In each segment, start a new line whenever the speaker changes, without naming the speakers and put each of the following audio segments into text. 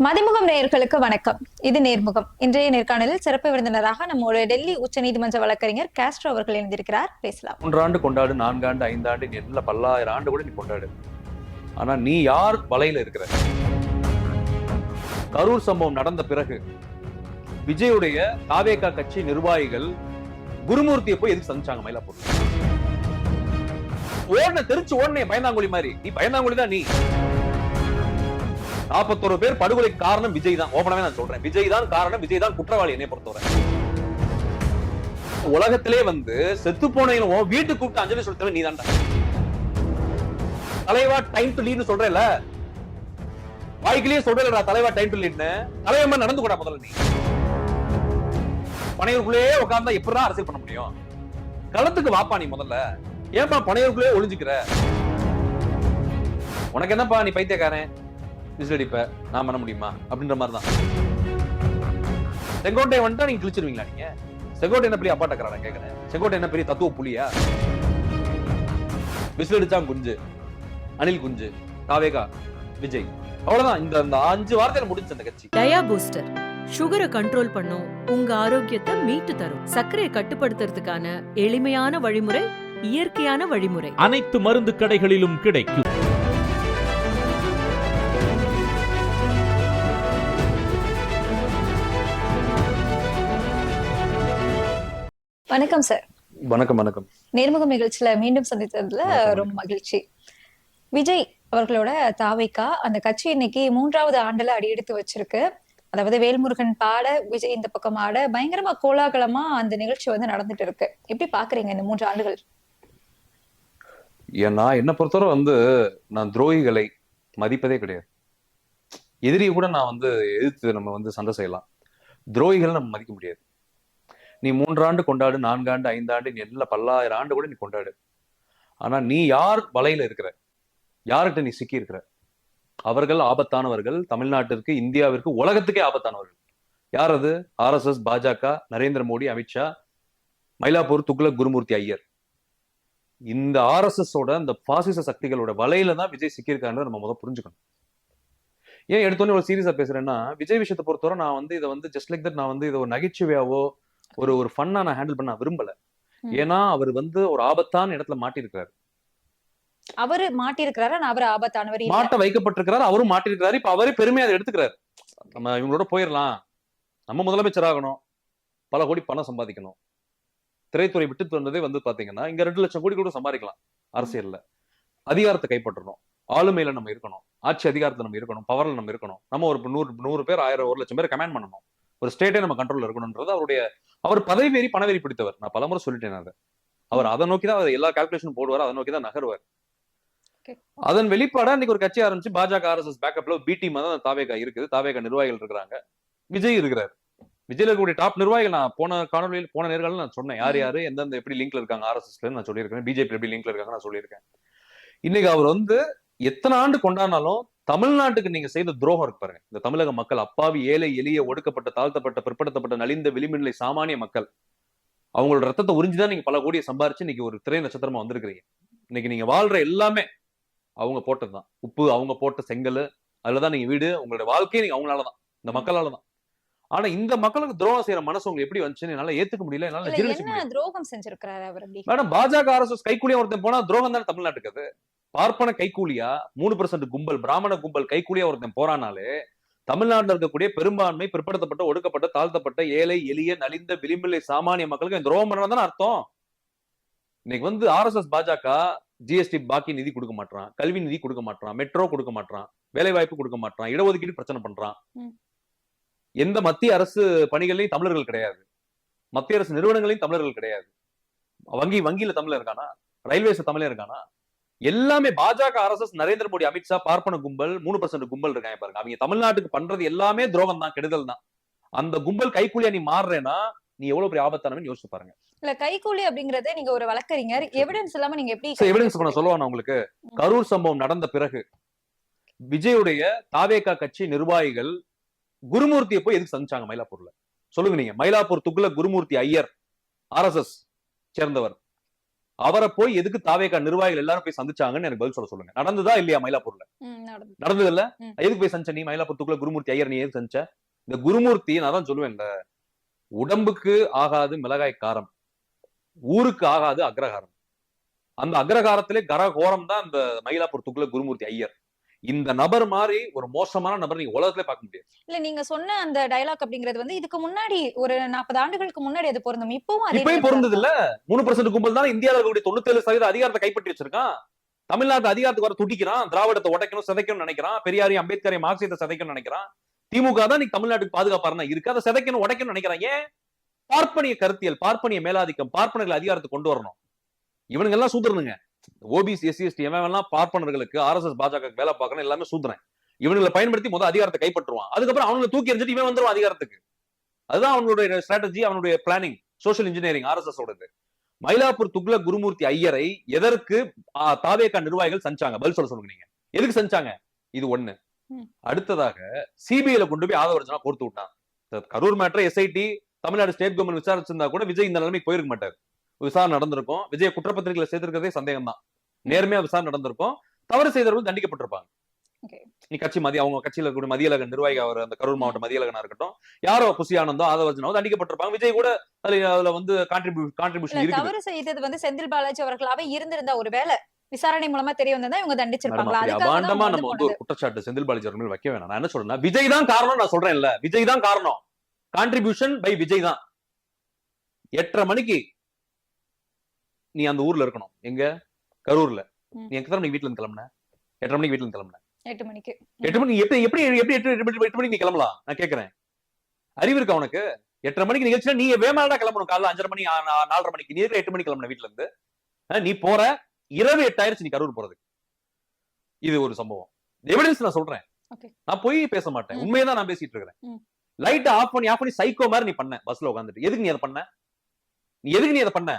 மதிமுகம் நேயர்களுக்கு வணக்கம். இது நேர்முகம். இன்றைய நேர்காணலில் சிறப்பு விருந்தினராக நம்மோட டெல்லி உச்சநீதிமன்ற வழக்கறிஞர் காஸ்ட்ரோ அவர்கள் இணைந்திருக்கிறார். பேசலாம்.
3 ஆண்டு கொண்டாடு, 4 ஆண்டு, 5 ஆண்டு, நீ என்ன பல்லாயிரம் ஆண்டு கூட நீ கொண்டாடு. ஆனா நீ யார் வலையில இருக்கிற? கரூர் சம்பவம் நடந்த பிறகு விஜயுடைய தாவேகா கட்சி நிர்வாகிகள் குருமூர்த்தியை போய் எதுக்கு சந்திச்சாங்க மயிலாப்பூர்? ஓடன தெரிச்சு ஓடனே பயந்தாங்குழி மாதிரி. நீ பயந்தாங்குழி தான். நீ 41 பேர் படுகொலைக்கு காரணம் விஜய் தான். ஓபனாவே நான் சொல்றேன், விஜய் தான் காரணம், விஜய் தான் குற்றவாளி. என்னை பொறுத்தவரை உலகத்திலே செத்து போனவங்க வீட்டுக்கு கூப்பிட்டு அஞ்சலி செலுத்தவே நீ தான். தலைவா டைம் டு லீட்னு சொல்றேல, வாய்க்கிலேயே சொல்றேன்டா தலைவா டைம் டு லீட்னு. தலைவன் நடந்து கூட முதல்ல நீ பனையூருக்குள்ளேயே உட்கார்ந்தா எப்படிதான் அரசியல் பண்ண முடியும்? களத்துக்கு வாப்பா நீ முதல்ல. ஏன்பா பனையூருக்குள்ளேயே ஒளிஞ்சுக்கிற? உனக்கு என்னப்பா நீ பைத்தியக்காரன் விசிலடிப்ப நான் பண்ண முடியுமா அப்படின்ற மாதிரி தான். செங்கோட்டை வந்துட்டா நீங்க கிழிச்சிருவீங்களா? நீங்க செங்கோட்டை என்ன பெரிய அப்பாட்டக்காரன் கேக்குறேன். செங்கோட்டை என்ன பெரிய தத்துவ புலியா? விசிலடிச்சா குஞ்சு, அனில் குஞ்சு, தாவேகா, விஜய், அவ்வளவுதான். இந்த 5 வார்த்தையில முடிஞ்சு அந்த கட்சி.
டயா பூஸ்டர் சுகரை கண்ட்ரோல் பண்ணும், உங்க ஆரோக்கியத்தை மீட்டு தரும். சர்க்கரையை கட்டுப்படுத்துறதுக்கான எளிமையான வழிமுறை, இயற்கையான வழிமுறை.
அனைத்து மருந்து கடைகளிலும் கிடைக்கும்.
வணக்கம் சார்.
வணக்கம். வணக்கம்.
நேர்முகம் நிகழ்ச்சியில மீண்டும் சந்தித்ததுல ரொம்ப மகிழ்ச்சி. விஜய் அவர்களோட தாவேகா அந்த கட்சி இன்னைக்கு 3வது ஆண்டுல அடியெடுத்து வச்சிருக்கு. அதாவது வேல்முருகன் பாட, விஜய் இந்த பக்கம் ஆட, பயங்கரமா கோலாகலமா அந்த நிகழ்ச்சி நடந்துட்டு இருக்கு. எப்படி பாக்குறீங்க இந்த 3 ஆண்டுகள்?
ஏன்னா என்ன பொறுத்தவரை நான் துரோகிகளை மதிப்பதே கிடையாது. எதிரியை கூட நான் எதிர்த்து நம்ம சண்டை செய்யலாம். துரோகிகளை நம்ம மதிக்க முடியாது. நீ 3 ஆண்டு கொண்டாடு, 4 ஆண்டு, 5 ஆண்டு, நீ எல்லா பல்லாயிரம் ஆண்டு கூட நீ கொண்டாடு. ஆனா நீ யார் வலையில இருக்கிற? யார்கிட்ட நீ சிக்கி இருக்கிற? அவர்கள் ஆபத்தானவர்கள். தமிழ்நாட்டிற்கு, இந்தியாவிற்கு, உலகத்துக்கே ஆபத்தானவர்கள். யார் அது? RSS, பாஜக, நரேந்திர மோடி, அமித்ஷா, மயிலாப்பூர் துக்ளக் குருமூர்த்தி ஐயர். இந்த RSS ஓட இந்த பாசிச சக்திகளோட வலையில தான் விஜய் சிக்கியிருக்காருன்னு நம்ம முதல் புரிஞ்சுக்கணும். ஏன் எடுத்தோன்னே ஒரு சீரியஸா பேசுறேன்னா, விஜய் விஷயத்தை பொறுத்தவரை நான் இதை ஜஸ்ட் லைக் தட் நான் இதை ஒரு நகைச்சுவையாவோ ஒரு ஃபன்னா நான் ஹேண்டில் பண்ண விரும்பல. ஏன்னா அவர் ஒரு ஆபத்தான இடத்துல மாட்டிருக்கிறாரு.
அவரு மாட்டிருக்கிறாரு, அவர் ஆபத்தானவர்
மாட்ட வைக்கப்பட்டிருக்கிறாரு. அவரும் மாட்டிருக்கிறாரு. இப்ப அவரே பெருமையா அதை எடுத்துக்கிறாரு. நம்ம இவங்களோட போயிடலாம், நம்ம முதலமைச்சர் ஆகணும், பல கோடி பணம் சம்பாதிக்கணும். திரைத்துறை விட்டு வந்ததே பாத்தீங்கன்னா இங்க 2 லட்சம் கோடி கூட சம்பாதிக்கலாம். அரசியல்ல அதிகாரத்தை கைப்பற்றணும், ஆளுமையில நம்ம இருக்கணும், ஆட்சி அதிகாரத்தை நம்ம இருக்கணும், பவர்ல நம்ம இருக்கணும். நம்ம ஒரு 100 பேர், 1000, 1 லட்சம் பேர் கமாண்ட் பண்ணணும். ஒரு ஸ்டேட்டே நம்ம கண்ட்ரோல்ல இருக்கணும்ன்றது அவர் பதவி வெறி பணவெறி பிடித்தவர். நான் பலமுறை சொல்லிட்டேன். அவர் அதை நோக்கிதான் எல்லா கால்குலேஷன் போடுவார், அதை நோக்கிதான் நகர்வார். அதன் வெளிப்பாடா இன்னைக்கு ஒரு கட்சி ஆரம்பிச்சு பாஜக RSS பேக்கப்ல பி டீம் தான் தாவேகா இருக்குது. தாவேகா நிர்வாகிகள் இருக்கிறாங்க, விஜய் இருக்கிறார். விஜய்ல இருக்கக்கூடிய டாப் நிர்வாகிகள் நான் போன காணொலியில், போன நேர்காணல நான் சொன்னேன் யார் யாரு எந்தெந்த எப்படி லிங்க்ல இருக்காங்க RSSல நான் சொல்லியிருக்கேன். பிஜேபி எப்படி லிங்க்ல இருக்காங்க நான் சொல்லியிருக்கேன். இன்னைக்கு அவர் எத்தனை ஆண்டு கொண்டாடினாலும் தமிழ்நாட்டுக்கு நீங்க செய்த துரோகம் இருக்கு பாருங்க. இந்த தமிழக மக்கள், அப்பாவி, ஏழை, எளிய, ஒடுக்கப்பட்ட, தாழ்த்தப்பட்ட, பிற்படுத்தப்பட்ட, நலிந்த, விளிம்பினிலை சாமானிய மக்கள், அவங்களோட ரத்தத்தை உறிஞ்சுதான் நீங்க பல கோடியை சம்பாரிச்சு இன்னைக்கு ஒரு திரை நட்சத்திரமா வந்திருக்கிறீங்க. இன்னைக்கு நீங்க வாழ்ற எல்லாமே அவங்க போட்டதுதான். உப்பு அவங்க போட்ட செங்கல், அதுலதான் நீங்க வீடு, உங்களோட வாழ்க்கையை நீங்க அவங்களாலதான், இந்த மக்களாலதான். ஆனா இந்த மக்களுக்கு துரோகம் செய்யற மனசு உங்களுக்கு எப்படி வந்துச்சுன்னு என்னால ஏத்துக்க முடியல. என்னால ஜீரணிக்க முடியல.
துரோகம் செஞ்சிருக்காரு அவர்.
மேடம், பாஜக RSS கைக்கூலியா ஒருத்தன் போனா துரோகம் தானே தமிழ்நாட்டுக்கு. அது பார்ப்பன கைக்கூலியா, 3% கும்பல், பிராமண கும்பல் கைக்கூலியா ஒருத்தன் போறானாலே தமிழ்நாட்டில் இருக்கக்கூடிய பெரும்பான்மை, பிற்படுத்தப்பட்ட, ஒடுக்கப்பட்ட, தாழ்த்தப்பட்ட, ஏழை, எளிய, நலிந்த, விளிம்பிலை சாமானிய மக்களுக்கு துரோகம் பண்ணணும் தானே அர்த்தம். இன்னைக்கு RSS பாஜக GST பாக்கி நிதி கொடுக்க மாட்டான், கல்வி நிதி கொடுக்க மாட்டான், மெட்ரோ கொடுக்க மாட்டான், வேலை வாய்ப்பு கொடுக்க மாட்டான், இடஒதுக்கீடு பிரச்சனை பண்றான். எந்த மத்திய அரசு பணிகளையும் தமிழர்கள் கிடையாது, மத்திய அரசு நிறுவனங்களையும் தமிழர்கள் கிடையாது. வங்கியில தமிழர் இருக்கானா? ரயில்வேஸ் தமிழர் இருக்கானா? எல்லாமே பாஜக RSS நரேந்திர மோடி, அமித்ஷா, பார்ப்பன கும்பல், 3% கும்பல் இருக்காங்க பாருங்க. அவங்க தமிழ்நாட்டுக்கு பண்றது எல்லாமே துரோகம் தான், கெடுதல் தான். அந்த கும்பல் கைக்கூலியா நீ மாறுறேன்னா நீ எவ்வளவு பெரிய ஆபத்தானவன்னு யோசிச்சு பாருங்க.
இல்ல, கைக்கூலி அப்படிங்கறதே நீங்க ஒரு வழக்கறிஞர், எவிடன்ஸ் இல்லாம நீங்க எப்படி
எவிடன்ஸ் பண்ண சொல்லுவாங்க உங்களுக்கு? கரூர் சம்பவம் நடந்த பிறகு விஜயுடைய தாவேகா கட்சி நிர்வாகிகள் குருமூர்த்தியை போய் எதுக்கு சந்திச்சாங்க மயிலாப்பூர்ல? சொல்லுங்க நீங்க. மயிலாப்பூர் துக்ளக் குருமூர்த்தி ஐயர் RSS சேர்ந்தவர். அவரை போய் எதுக்கு தாவேகா நிர்வாகிகள் எல்லாரும் போய் சந்திச்சாங்கன்னு எனக்கு பதில் சொல்ல சொல்லுங்க. நடந்ததா இல்லையா மயிலாப்பூர்ல? நடந்தது இல்ல. எதுக்கு போய் சந்திச்ச நீ? மயிலாப்பூர் குருமூர்த்தி ஐயர் நீ எதுக்கு சந்திச்ச? இந்த குருமூர்த்தி நான் தான் சொல்லுவேன்ல, உடம்புக்கு ஆகாது மிளகாய் காரம், ஊருக்கு ஆகாது அக்ரஹாரம். அந்த அக்ரஹாரத்திலே கரகோரம் தான் இந்த மயிலாப்பூர் துக்குல குருமூர்த்தி ஐயர். இந்த நபர் மாதிரி ஒரு மோசமான நபர் நீங்க உலகத்திலே பார்க்க முடியாது.
இல்ல நீங்க சொன்ன அந்த டயலாக் அப்படிங்கிறது வந்து இதுக்கு முன்னாடி ஒரு 40 ஆண்டுகளுக்கு முன்னாடி அது பொருந்தும்.
இப்பயும் பொருந்தது இல்ல. 3% கும்பல் தான் இந்தியாவில் இருக்கக்கூடிய 97% அதிகாரத்தை கைப்பற்றி வச்சிருக்கான். தமிழ்நாட்டு அதிகாரத்துக்கு வர துடிக்கிறான். திராவிடத்தை உடைக்கணும், சிதைக்கணும்னு நினைக்கிறான். பெரியாரையும் அம்பேத்கரையும் மார்க்சியத்தை சிதைக்கணும்னு நினைக்கிறான். திமுக தான் நீ தமிழ்நாட்டுக்கு பாதுகாப்பாருன்னா இருக்கு, அதை சிதைக்கணும் உடைக்கணும்னு நினைக்கிறான். ஏன்? பார்ப்பனிய கருத்தியல், பார்ப்பனிய மேலாதிக்கம், பார்ப்பனர்கள் அதிகாரத்தை கொண்டு வரணும். இவனுங்க எல்லாம் சூத்திரனுங்க. ஓபிசி எஸ்சி எஸ்டி எல்லாம் பார்ப்பனர்களுக்கு RSS பாஜக வேலை பார்க்கணும், எல்லாமே சூத்திரன். இவங்களை பயன்படுத்தி முதல் அதிகாரத்தை கைப்பற்றுவான். அதுக்கப்புறம் அவங்களை தூக்கி எறிஞ்சிட்டு இவன் வந்துருவான் அதிகாரத்துக்கு. அதுதான் அவனுடைய ஸ்ட்ராட்டஜி, அவனுடைய பிளானிங், சோசியல் இன்ஜினியரிங் RSS ஓடது. மயிலாப்பூர் துக்ளக் குருமூர்த்தி ஐயரை எதற்கு தாவேகா நிர்வாகிகள் சஞ்சாங்க? பதில் சொல்ல சொல்லுங்க நீங்க. எதுக்கு சஞ்சாங்க? இது ஒண்ணு. அடுத்ததாக சிபிஐல கொண்டு போய் ஆதவர்ஜனா கோர்த்து விட்டான். Karur matter SIT Tamil Nadu state government விசாரிச்சிருந்தா கூட விஜய் இந்த நிலைமைக்கு போயிருக்க மாட்டார். விசாரணை நடந்திருக்கும். விஜய் குற்றப்பத்திரிகையில சேர்த்திருக்கிறதே சந்தேகம் தான். நேர்மையா விசாரணை நடந்திருக்கும். தவறு செய்தவர்கள் தண்டிக்கப்பட்டிருப்பாங்க. நீ கட்சி அவங்க கட்சியில இருக்கக்கூடிய மதியழக நிர்வாகி, அவர் அந்த கரூர் மாவட்ட மதியழகனா இருக்கட்டும், யாரோ புசி ஆனந்தோ ஆதவர்ஜனாவோ தண்டிக்கப்பட்டிருப்பாங்க. விஜய் கூட அதுல வந்து கான்ட்ரிபியூஷன் இருக்கு.
தவறு செய்தது வந்து செந்தில் பாலாஜி அவர்களாவே இருந்திருந்தா ஒருவேளை விசாரணை மூலமா தெரிய வந்தா இவங்க தண்டிச்சிருப்பாங்களா?
அபாண்டமா நம்ம வந்து ஒரு குற்றச்சாட்டு செந்தில் பாலாஜி அவர்கள் வைக்க வேணாம். நான் என்ன சொல்றேன்னா, விஜய் தான் காரணம். நான் சொல்றேன் இல்ல, விஜய் தான் காரணம். கான்ட்ரிபியூஷன் பை விஜய் தான். 8:30 மணிக்கு நீ அந்த ஊர்ல இருக்கணும். எங்க? கரூர்ல. நீ எத்தனை மணிக்கு வீட்டுல இருந்து கிளம்புன? 8:30 மணிக்கு வீட்டுல இருந்து கிளம்புன.
8 மணிக்கு.
8 மணிக்கு எப்படி 8 மணிக்கு நீ கிளம்பலாம்? நான் கேக்குறேன், அறிவு இருக்கா உனக்கு? 8:30 மணிக்கு நிகழ்ச்சினா நீ வேமாடா கிளம்பணும். காலைல 5:30 மணி 4:30 மணிக்கு. நீ 8 மணிக்கு கிளம்புன வீட்டுல இருந்து. நீ போற இரவு 8 ஆயிடுச்சு நீ கரூர் போறதுக்கு. இது ஒரு சம்பவம். எவிடன்ஸ் நான் சொல்றேன். நான் போய் பேச மாட்டேன், உண்மையதான் நான் பேசிட்டு இருக்கிறேன். லைட் ஆஃப் பண்ணி சைக்கோ மாதிரி நீ பண்ண பஸ்ல உட்காந்துட்டு. எதுக்கு நீ அதை பண்ண?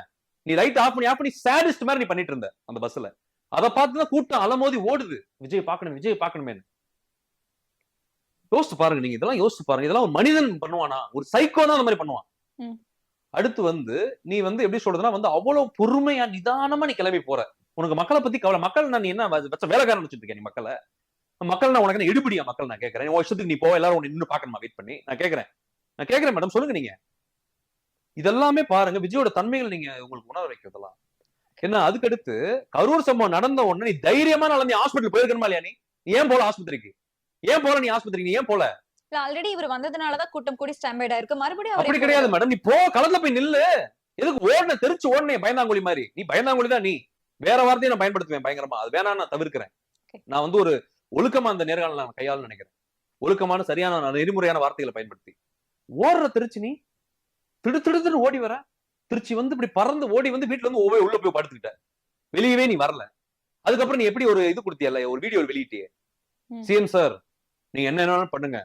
நீ லைட் ஆஃப் பண்ணி சாடிஸ்ட் மாதிரி நீ பண்ணிட்டு இருந்த அந்த பஸ்ல. அதை பார்த்துதான் கூட்டம் அலமோதி ஓடுது. விஜய் பார்க்கணுமே. யோசிச்சு பாருங்க நீங்க, இதெல்லாம் யோசிச்சு பாருங்க. இதெல்லாம் ஒரு மனிதன் பண்ணுவானா? ஒரு சைக்கோ தான் அந்த மாதிரி பண்ணுவான். அடுத்து வந்து நீ வந்து எப்படி சொல்றதுன்னா வந்து அவ்வளவு பொறுமையா நிதானமா நீ கிளம்பி போற. உனக்கு மக்களை பத்தி கவலை. மக்கள் நான் நீ என்ன வேலைக்காரன் வச்சுட்டு இருக்கேன்? நீ மக்கள் நான் உனக்கு எடுபடியா? மக்கள் நான் கேட்கறேன். வருஷத்துக்கு நீ போவ, எல்லாரும் உன்னை நின்று பாக்கணுமா வெயிட் பண்ணி? நான் கேட்கிறேன் மேடம், சொல்லுங்க நீங்க. இதெல்லாமே பாருங்க, விஜயோட தன்மைகள் நீங்க உங்களுக்கு உணர வைக்கிறதெல்லாம் என்ன. அதுக்கடுத்து கரூர் சம்பவம் நடந்த உடனே நீ தைரியமா நீ ஹாஸ்பிட்டல் போயிருக்கணுமா இல்லையா? நீ ஏன் போல ஆஸ்பத்திரிக்கு? ஏன் போல நீ ஆஸ்பத்திரிக்கு? நீ ஏன் போல?
ஆல்ரெடி இவர் வந்ததுனாலதான் கூட்டம் கூடி ஸ்டாம்பேட் ஆயிருக்கு. மறுபடியும்
அப்படி கிடையாது மேடம். நீ களத்துல போய் நில்லு. எதுக்கு ஓடுன? தெரிச்சு ஓடுனே பயந்தாங்குழி மாதிரி. நீ பயந்தாங்குழி தான். நீ வேற வார்த்தையை நான் பயன்படுத்துவேன் பயங்கரமா. அது வேணா நான் தவிர்க்கிறேன். நான் வந்து ஒரு ஒழுக்கமா அந்த நேர்காணல நான் கையாள நினைக்கிறேன். ஒழுக்கமான சரியான நெறிமுறையான வார்த்தைகளை பயன்படுத்தி ஓடுற திருச்சி நீ திடு ஓடி வர. திருச்சி வந்து இப்படி பறந்து ஓடி வந்து வீட்டுல இருந்து உள்ள போய் படுத்துக்கிட்ட. வெளியவே நீ வரல. அதுக்கப்புறம் நீ எப்படி ஒரு இது கொடுத்தியல்ல, ஒரு வீடியோ வெளியிட்டியே, சிஎம் சார் நீங்க என்ன பண்ணுங்க,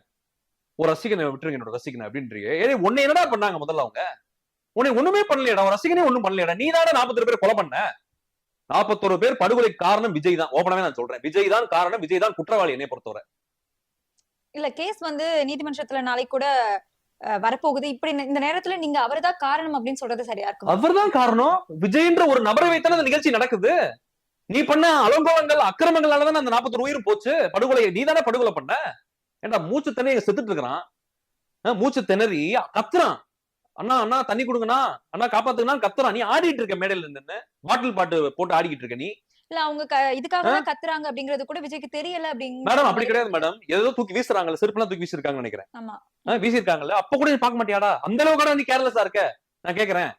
ஒரு ரசிகனை விட்டுருங்க, என்னோட ரசிகனை அப்படின்றீங்க. உன்னை என்னடா பண்ணாங்க? முதல்ல அவங்க உன்னை ஒண்ணுமே பண்ணலையடா. ஒரு ரசிகனே ஒண்ணும் பண்ணலையடா. நீ தானே 42 பேர் கொலை பண்ண. 41 பேர் படுகொலைக்கு காரணம் விஜய் தான். ஓபனாவே நான் சொல்றேன், விஜய் தான் காரணம். விஜய் தான் குற்றவாளி என்னை பொறுத்தவரை.
இல்ல கேஸ் வந்து நீதிமன்றத்துல நாளைக்கு கூட வரப்போகுது. இப்படி இந்த நேரத்துல நீங்க அவர்தான் காரணம் அப்படின்னு சொல்றது சரியா இருக்கும்?
அவர்தான் காரணம். விஜய்ன்ற ஒரு நபரை வைத்தான அந்த நிகழ்ச்சி நடக்குது. நீ பண்ண அலங்கோலங்கள் அக்கிரமங்களாலதான் அந்த 41 உயிரும் போச்சு. படுகொலை நீ தானே படுகொலை பண்ண. ஏண்டா மூச்சு திணறி செத்துட்டு இருக்கிறான். மூச்சு திணறி கத்துறான். அண்ணா தண்ணி கொடுங்கண்ணா, அண்ணா காப்பாத்துக்கண்ணா கத்துறான். நீ ஆடிட்டு இருக்க மேடையில நின்று பாட்டில் பாட்டு போட்டு ஆடிக்கிட்டு இருக்க. நீ
இல்ல அவங்க இதுக்காக தான் கத்துறாங்க அப்படிங்கிறது கூட விஜய்க்கு தெரியல அப்படிங்க.
மேடம் அப்படி கிடையாது மேடம். ஏதோ தூக்கி வீசுறாங்கல்ல, செருப்புலாம் தூக்கி வீசிருக்காங்கன்னு நினைக்கிறேன்.
ஆமா
வீசிருக்காங்கல்ல, அப்ப கூட நீ பார்க்க மாட்டியாடா? அந்த அளவுக்கு கூட நீ கேர்லெஸ்ஸா இருக்க. நான் கேக்குறேன்,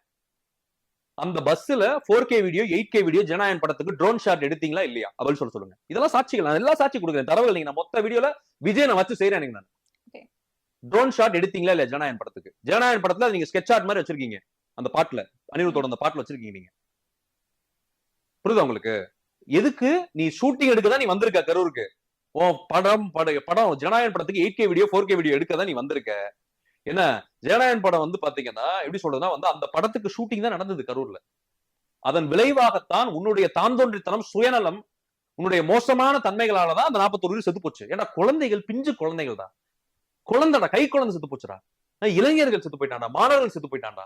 அந்த பஸ்ல 4K video 8K video Jananayagan படத்துக்கு ட்ரோன் ஷாட் எடுத்தீங்களா இல்லையா? அவள் சொல்லுங்க. இதெல்லாம் சாட்சிகள். நான் எல்லா சாட்சி கொடுக்குறேன், தரவுகள். நீங்க மொத்த வீடியோல விஜய் நான் வச்சு செய்யறேன். நான் ட்ரோன் ஷாட் எடுத்தீங்களா இல்லையா ஜனநாயகன் படத்துக்கு? ஜனநாயகன் படத்துல நீங்க ஸ்கெட்ச் ஆர்ட் மாதிரி வச்சிருக்கீங்க. அந்த பாட்டுல அனிருத்தோட அந்த பாட்டுல வச்சிருக்கீங்க நீங்க. புரியுதா உங்களுக்கு? எதுக்கு நீ ஷூட்டிங் எடுக்கதான் நீ வந்திருக்க கரூருக்கு? படம் ஜனநாயகன் படத்துக்கு 8K வீடியோ 4K வீடியோ எடுக்கதான் நீ வந்திருக்க. என்ன ஜனநாயகன் படம் வந்து பாத்தீங்கன்னா எப்படி சொல்றதுன்னா வந்து அந்த படத்துக்கு ஷூட்டிங் தான் நடந்தது கரூர்ல. அதன் விளைவாகத்தான் உன்னுடைய தாந்தோன்றித்தனம், சுயநலம், உன்னுடைய மோசமான தன்மைகளாலதான் அந்த 41 செத்து போச்சு. ஏன்னா குழந்தைகள், பிஞ்சு குழந்தைகள் தான். குழந்தைடா, கை குழந்தை செத்து போச்சுடா. இளைஞர்கள் செத்து போயிட்டாண்டா, மாணவர்கள் செத்து போயிட்டாண்டா,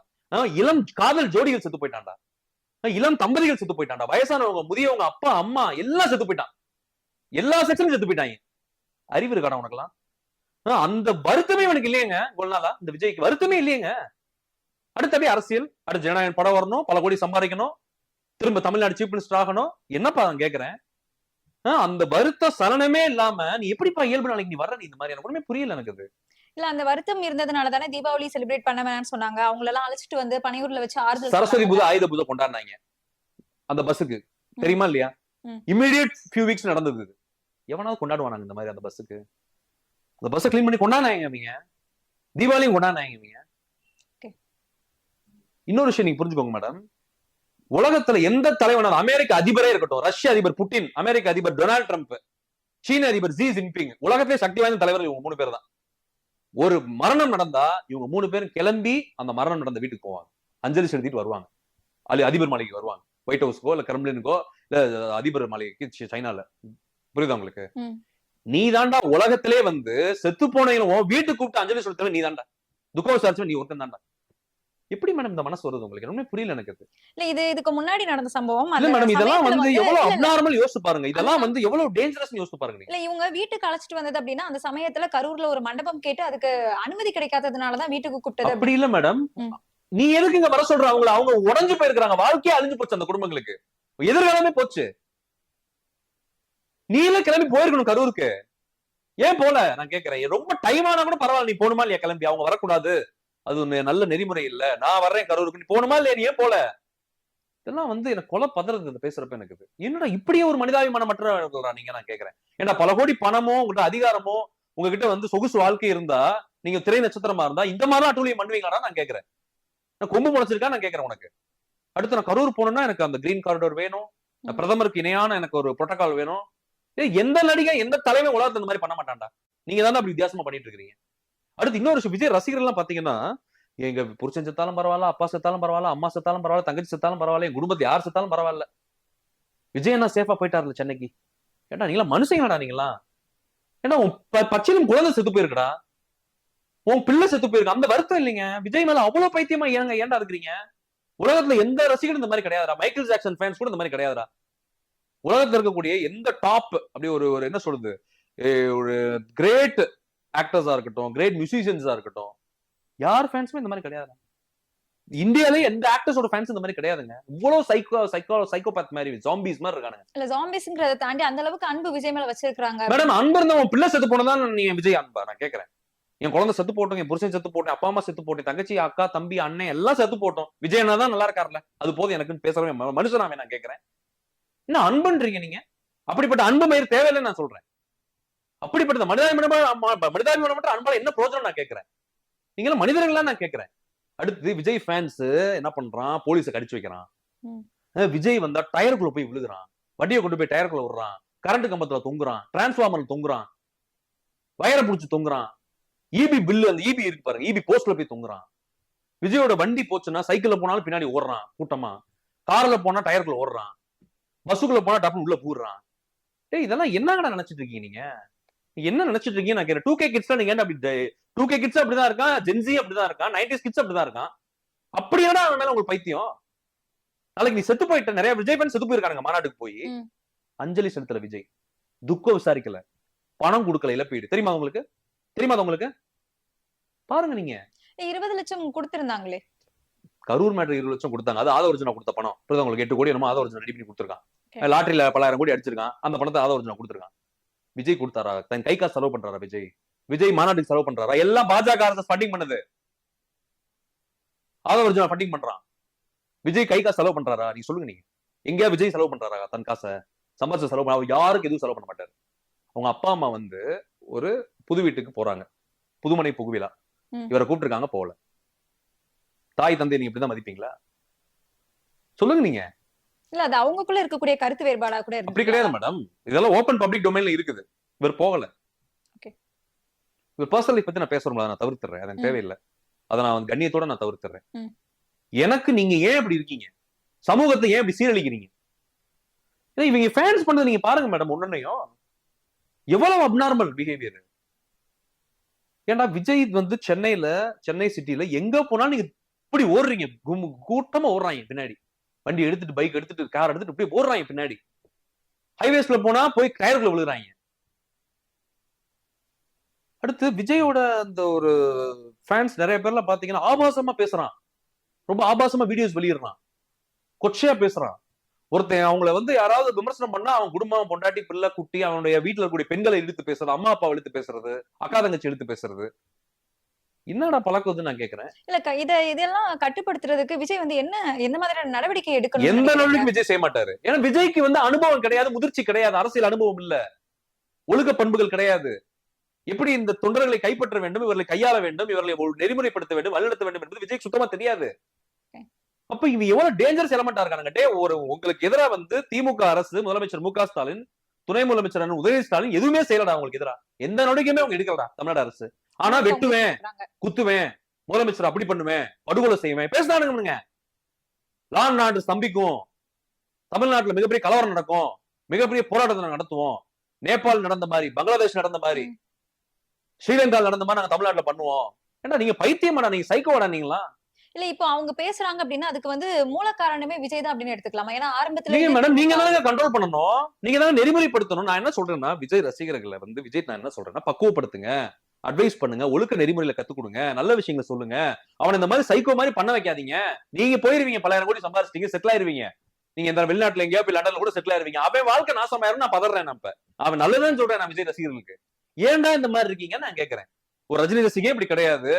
இளம் காதல் ஜோடிகள் செத்து போயிட்டாண்டா. இளம் தம்பதிகள் செத்து போயிட்டான்டா, வயசானவங்க, முதியவங்க, அப்பா அம்மா எல்லாம் செத்து போயிட்டான், எல்லா செக்ஷனும் செத்து போயிட்டாங்க. அறிவு இருக்காடா உனக்கெல்லாம்? அந்த வருத்தமே இவனுக்கு இல்லையங்க. இவ்வளவு நாளா இந்த விஜய்க்கு வருத்தமே இல்லையங்க. அடுத்தபடி அரசியல், அடுத்த ஜனநாயகம் படம் வரணும், பல கோடி சம்பாதிக்கணும், திரும்ப தமிழ்நாடு சீஃப் மினிஸ்டர் ஆகணும். என்னப்பா நான் கேக்குறேன், அந்த வருத்த சலனமே இல்லாம நீ எப்படிப்பா இயல்பு நாளைக்கு நீ வர்ற? நீ இந்த மாதிரி எனக்கு ஒண்ணுமே புரியல எனக்கு அது.
இல்ல அந்த வருத்தம் இருந்ததுனால தானே தீபாவளி செலிப்ரேட் பண்ண வேணாம்னு சொன்னாங்க. அவங்கள எல்லாம் அழைச்சிட்டு வந்து பனையூர்ல வச்சு ஆறுதல்
சரஸ்வதி
சொன்னாங்க.
பூஜை, ஆயுத பூஜை கொண்டாடினாங்க அந்த பஸ்ஸுக்கு, தெரியுமா இல்லையா? இமிடியேட் ஃபியூ வீக்ஸ் நடந்தது இது. எவனாவது கொண்டாடுவானாங்க இந்த மாதிரி அந்த பஸ்ஸுக்கு? அந்த பஸ்ஸை கிளீன் பண்ணி கொண்டாடினாங்க அவங்க, தீபாவளியும் கொண்டாடினாங்க அவங்க. இன்னொரு விஷயம் நீங்க புரிஞ்சுக்கோங்க மேடம், உலகத்துல எந்த தலைவனால, அமெரிக்க அதிபரே இருக்கட்டும், ரஷ்ய அதிபர் புட்டின், அமெரிக்க அதிபர் டொனால்ட் ட்ரம்ப், சீன அதிபர் ஜி ஜின்பிங், உலகத்திலே சக்தி வாய்ந்த தலைவர் இவங்க 3 பேர் தான். ஒரு மரணம் நடந்தா இவங்க 3 பேரும் கிளம்பி அந்த மரணம் நடந்த வீட்டுக்கு போவாங்க, அஞ்சலி செலுத்திட்டு வருவாங்க, அதிபர் மாளிகைக்கு வருவாங்க, ஒயிட் ஹவுஸ்க்கோ இல்ல கிரெம்ளினுக்கோ இல்ல அதிபர் மாளிகைக்கு சைனால. புரியுதா உங்களுக்கு? நீ தாண்டா உலகத்திலே வந்து செத்து போனவங்க வீட்டுக்கு கூப்பிட்டு அஞ்சலி செலுத்தவே நீ தாண்டா, துக்கம் விசாரிச்சவன் நீ ஒருத்தன் தாண்டா. எப்படி மேடம் இந்த மனசு வருது உங்களுக்கு? ஒண்ணுமே புரியல எனக்கு.
இல்ல இது இதுக்கு முன்னாடி நடந்த சம்பவம்.
இல்ல மேடம், இதெல்லாம் வந்து எவ்வளவு அப்நார்மல் யோசிச்சு பாருங்க, இதெல்லாம் வந்து எவ்வளவு டேஞ்சரஸ் யோசிச்சு பாருங்க.
இல்ல இவங்க வீட்டுக்கு அழைச்சிட்டு வந்தது அப்படின்னா அந்த சமயத்துல கரூர்ல ஒரு மண்டபம் கேட்டு அதுக்கு அனுமதி கிடைக்காததுனாலதான் வீட்டுக்கு கூப்பிட்டது.
அப்படி இல்ல மேடம், நீ எதுக்கு இங்க வர சொல்ற? அவங்க உடைஞ்சு போயிருக்காங்க, வாழ்க்கையே அழிஞ்சு போச்சு அந்த குடும்பங்களுக்கு, எதிர்காலமே போச்சு. நீ எல்லாம் கிளம்பி போயிருக்கணும் கரூருக்கு, ஏன் போல? நான் கேட்கிறேன், ரொம்ப டைம் ஆனா கூட பரவாயில்ல, நீ போகணுமா இல்லையா கிளம்பி? அவங்க வரக்கூடாது, அது நல்ல நெறிமுறை இல்ல, நான் வர்றேன் கரூருக்கு, நீ போகணுமா இல்லையா? நீ ஏன் போல? இதெல்லாம் வந்து எனக்கு கொலை பதறது பேசுறப்ப எனக்கு. என்னடா இப்படியே ஒரு மனிதாபிமானமற்ற நீங்க? நான் கேட்கிறேன், ஏன்னா பல கோடி பணமோ உங்ககிட்ட அதிகாரமோ உங்ககிட்ட வந்து சொகுசு வாழ்க்கை இருந்தா, நீங்க திரை நட்சத்திரமா இருந்தா இந்த மாதிரிலாம் அட்டூழியம் பண்ணுவீங்களாடா? நான் கேட்கிறேன். நான் கொம்பு முளைச்சிருக்கா? நான் கேட்கிறேன் உனக்கு. அடுத்து நான் கரூர் போனோம்னா எனக்கு அந்த கிரீன் காரிடோர் வேணும், பிரதமருக்கு இணையான எனக்கு ஒரு புரோட்டோகால் வேணும். எந்த நடிகை எந்த தலைமை உலகத்துல இந்த மாதிரி பண்ண மாட்டான்டா. நீங்க தான் அப்படி வித்தியாசமா பண்ணிட்டு இருக்கீங்க. அடுத்து இன்னொரு விஷயம், விஜய் ரசிகர்கள் எல்லாம் பாத்தீங்கன்னா, எங்க புருஷன் செத்தாலும் பரவாயில்ல, அப்பா செத்தாலும் பரவாயில்ல, அம்மா செத்தாலும் பரவாயில்ல, தங்கச்சி செத்தாலும் பரவாயில்ல, என் குடும்பத்தை யார் செத்தாலும் பரவாயில்ல, விஜய் என்ன சேஃபா போயிட்டாருல சென்னைக்கு. ஏன்னா நீங்களா மனுஷங்கடா நீங்களா? ஏன்னா உன் பச்சிலும் குழந்தை செத்து போயிருக்கடா, உன் பிள்ளை செத்து போயிருக்கு, அந்த வருத்தம் இல்லைங்க விஜய் மேல அவ்வளவு பைத்தியமா ஏன்டா இருக்கிறீங்க? உலகத்துல எந்த ரசிகரும் இந்த மாதிரி கிடையாதுடா, மைக்கேல் ஜாக்சன் ஃபேன்ஸ் கூட இந்த மாதிரி கிடையாதுடா. உலகத்துல இருக்கக்கூடிய எந்த டாப் அப்படி ஒரு என்ன சொல்றது, ஒரு கிரேட் ஆக்டர்ஸா இருக்கட்டும், கிரேட் மியூசிஷியன்ஸா இருக்கட்டும், யார் ஃபேன்ஸுமே இந்த மாதிரி கிடையாது. இந்தியாலே எந்த ஆக்டர்ஸோட ஃபேன்ஸ் இந்த மாதிரி கிடையாதுங்க. இவ்வளவு சைக்கோபாத் மாதிரி, ஜாம்பிஸ் மாதிரி இருக்கானுங்க.
இல்ல ஜாம்பிஸ்ங்கறத தாண்டி அந்த அளவுக்கு அன்பு விஜய் மேல வச்சிருக்காங்க.
மேடம், அன்பு இருந்தா உன் பிள்ளை செத்து போனதான் நீ விஜய் அன்பா? நான் கேட்கிறேன். என் குழந்தை செத்து போட்டோம், என் புருஷன் செத்து போட்டேன், அப்பா அம்மா செத்து போட்டேன், தங்கச்சி அக்கா தம்பி அண்ணன் எல்லாம் செத்து போட்டோம், விஜய் என்ன தான் நல்லா இருக்காருல்ல, அது போதும் எனக்குன்னு பேசுறவே மனுஷனாவே. நான் கேட்கிறேன், என்ன அன்புன்றீங்க நீங்க? அப்படிப்பட்ட அன்பு மயிர் தேவையில்லை நான் சொல்றேன். அப்படிப்பட்ட மனிதாபிமானமற்ற அன்பால என்ன பிரோஜனம் நான் கேட்கிறேன். நீங்களும் மனிதர்களா நான் கேட்கிறேன். அடுத்து விஜய் ஃபேன்ஸ் என்ன பண்றான், போலீஸை கடிச்சு வைக்கிறான். விஜய் வந்தா டயருக்குள்ள போய் விழுகுறான், வண்டியை கொண்டு போய் டயருக்குள்ள விடுறான், கரண்ட் கம்பத்துல தொங்குறான், டிரான்ஸ்பார்மர்ல தொங்குறான், வயரை புடிச்சு தொங்குறான், இபி பில்லு அந்த இபி இருக்கு பாருங்க, இபி போஸ்ட்ல போய் தொங்குறான். விஜயோட வண்டி போச்சுன்னா சைக்கிள்ல போனாலும் பின்னாடி ஓடுறான் கூட்டமா, கார்ல போனா டயருக்குள்ள ஓடுறான், பஸ்ஸுக்குள்ள போனா டப்புனு உள்ள பூடுறான். இதெல்லாம் என்னங்கடா நினைச்சிட்டு இருக்கீங்க நீங்க? என்ன நினைச்சிட்டு இருக்கீங்க நான் கேட்கிறேன். 2K கிட்ஸ் நீங்க என்ன அப்படி 2K கிட்ஸ் அப்படிதான் இருக்கான், ஜென்சி அப்படிதான் இருக்கான், 90s கிட்ஸ் அப்படிதான் இருக்கான். அப்படி என்னடா அவன் மேல உங்களுக்கு பைத்தியம்? நாளைக்கு நீ செத்து போயிட்ட, நிறைய விஜய் ஃபேன்ஸ் செத்து போயிருக்காங்க மாநாட்டுக்கு போய், அஞ்சலி செலுத்தல விஜய், துக்கம் விசாரிக்கல, பணம் கொடுக்கல, இழப்பீடு. தெரியுமா உங்களுக்கு? பாருங்க நீங்க.
20 லட்சம் கொடுத்திருந்தாங்களே
கரூர் மேட்டர், 20 லட்சம் கொடுத்தாங்க. அது ஆதவர்ஜுனா கொடுத்த பணம். உங்களுக்கு 8 கோடி என்னமோ ஆதவர்ஜுனா ரெடி பண்ணி கொடுத்துருக்கான். லாட்டரியில பலாயிரம் கோடி அடிச்சிருக்கான், அந்த பணத்தை ஆதவர்ஜுனா கொடுத்துருக்கான். விஜய் கொடுத்தாரா? தன் கை காசு செலவு பண்றாரா விஜய் மாநாட்டுக்கு செலவு பண்றாரா? எல்லாம் பாஜக அரசு ஃபண்டிங் பண்ணுது, ஆதவர்ஜுனா ஃபண்டிங் பண்றான். விஜய் கை காசு செலவு பண்றாரா? நீ சொல்லுங்க. நீங்க எங்கேயா விஜய் செலவு பண்றாரா? தன் காசை சம்பாதிச்ச செலவு அவர் யாருக்கு எதுவும் செலவு பண்ண மாட்டாரு. அவங்க அப்பா அம்மா வந்து ஒரு புது வீட்டுக்கு போறாங்க, புதுமனை புகுவிழா, இவரை கூப்பிட்டுருக்காங்க, போகல. தாய் தந்தை நீங்க இப்படிதான் மதிப்பீங்களா? சொல்லுங்க நீங்க.
இல்ல அது அவங்களுக்குள்ள இருக்கக்கூடிய கருத்து வேறுபாடா கூட இருக்கு.
அப்படி கிடையாது மேடம், இதெல்லாம் ஓபன் பப்ளிக் டொமைன்ல இருக்குது. இவர் போகல. இவர் பர்சனல் லைஃப் பத்தி நான் பேசுறோம்ல, நான் தவிர்த்துறேன், எனக்கு தேவையில்லை. அதை நான் கண்ணியத்தோட நான் தவிர்த்துறேன். எனக்கு நீங்க ஏன் இப்படி இருக்கீங்க? சமூகத்தை ஏன் இப்படி சீரழிக்கிறீங்க? இவங்க ஃபேன்ஸ் பண்றது நீங்க பாருங்க மேடம், ஒன்னையும் எவ்வளவு அப்நார்மல் பிஹேவியர். ஏன்டா விஜய் வந்து சென்னை சிட்டில எங்க போனாலும் நீங்க இப்படி ஓடுறீங்க, கூட்டமா ஓடுறாங்க பின்னாடி வண்டி எடுத்துட்டு பைக் எடுத்துட்டு கார் எடுத்துட்டு இப்படியே போடுறாங்க பின்னாடி. ஹைவேஸ்ல போனா போய் டயருக்குள்ள விழுகிறாங்க. அடுத்து விஜயோட அந்த ஒரு ஃபேன்ஸ் நிறைய பேர்லாம் பாத்தீங்கன்னா ஆபாசமா பேசுறான், ரொம்ப ஆபாசமா வீடியோஸ் வெளியிடுறான், கொச்சையா பேசுறான். ஒருத்தன் அவங்கள வந்து யாராவது விமர்சனம் பண்ணா அவன் குடும்பம், பொண்டாட்டி, பிள்ளை, குட்டி, அவனுடைய வீட்டுல இருக்கக்கூடிய பெண்களை இழுத்து பேசுறது, அம்மா அப்பா இழுத்து பேசுறது, அக்கா தங்கச்சி இழுத்து பேசுறது, என்னடா பழக்கம் நான் கேக்குறேன்.
இல்ல இதெல்லாம் கட்டுப்படுத்துறதுக்கு விஜய் வந்து எந்த மாதிரியான நடவடிக்கை எடுக்கணும்?
எந்த நடவடிக்கை விஜய் செய்ய மாட்டாரு. ஏன்னா விஜய்க்கு வந்து அனுபவம் கிடையாது, முதிர்ச்சி கிடையாது, அரசியல் அனுபவம் இல்ல, ஒழுக்க பண்புகள் கிடையாது. எப்படி இந்த தொண்டர்களை கைப்பற்ற வேண்டும், இவர்களை கையாள வேண்டும், இவர்களை நெறிமுறைப்படுத்த வேண்டும், வழிநடத்த வேண்டும் என்பது விஜய்க்கு சுத்தமா தெரியாது. அப்ப இவ எவ்வளவு டேஞ்சரஸ் எலமெண்டா இருக்காங்க. ஒரு உங்களுக்கு எதிரா வந்து திமுக அரசு, முதலமைச்சர் மு க ஸ்டாலின், துணை முதலமைச்சர் உதயநிதி ஸ்டாலின் எதுவுமே செய்யலடா உங்களுக்கு எதிரா, எந்த நடவடிக்கையுமே அவங்க எடுக்கலடா தமிழ்நாடு அரசு. ஆனா வெட்டுவேன், குத்துவேன், முதலமைச்சர் அப்படி பண்ணுவேன், படுகொலை செய்வேன் பேசினானுங்க. லான் நாடு ஸ்தம்பிக்கும், தமிழ்நாட்டுல மிகப்பெரிய கலவரம் நடக்கும், மிகப்பெரிய போராட்டத்தை நடத்துவோம், நேபாள் நடந்த மாதிரி, பங்களாதேஷ் நடந்த மாதிரி, ஸ்ரீலங்கா நடந்த மாதிரி நாங்க தமிழ்நாட்டுல பண்ணுவோம். ஏன்னா நீங்க பைத்தியமாடா, நீங்க சைக்கோவாடா நீங்களா?
இல்ல இப்போ அவங்க பேசுறாங்க அப்படின்னா அதுக்கு வந்து மூல காரணமே விஜய் தான் அப்படின்னு எடுத்துக்கலாமா? ஏன்னா ஆரம்பத்துல
நீங்க மேடம் நீங்க தான் கண்ட்ரோல் பண்ணணும், நீங்க தான் நெறிமுறைப்படுத்தணும். நான் என்ன சொல்றேன்னா விஜய் ரசிகர்களை வந்து விஜய் நான் என்ன சொல்றேன்னா பக்குவப்படுத்துங்க, அட்வைஸ் பண்ணுங்க, ஒழுக்க நெறிமுறையில கத்து கொடுங்க, நல்ல விஷயங்களை சொல்லுங்க. அவன் இந்த மாதிரி சைக்கோ மாதிரி பண்ண வைக்காதீங்க. நீங்க போயிருவீங்க, 10,000 கோடி சம்பாதிச்சிட்டீங்க, செட்டில் ஆயிருவீங்க. நீங்க இந்த வெளிநாட்டுல எங்கேயோ போய் லண்டன்ல கூட செட்டில் ஆயிருவீங்க. அவன் வாழ்க்கை நாசமாயிரும், நான் பதறேன். நம்ம அவன் நல்லதுன்னு சொல்றேன் நான் விஜய் ரசிகர்களுக்கு. ஏன்டா இந்த மாதிரி இருக்கீங்க நான் கேட்கிறேன். ஒரு ரஜினி ரசிகே இப்படி கிடையாது,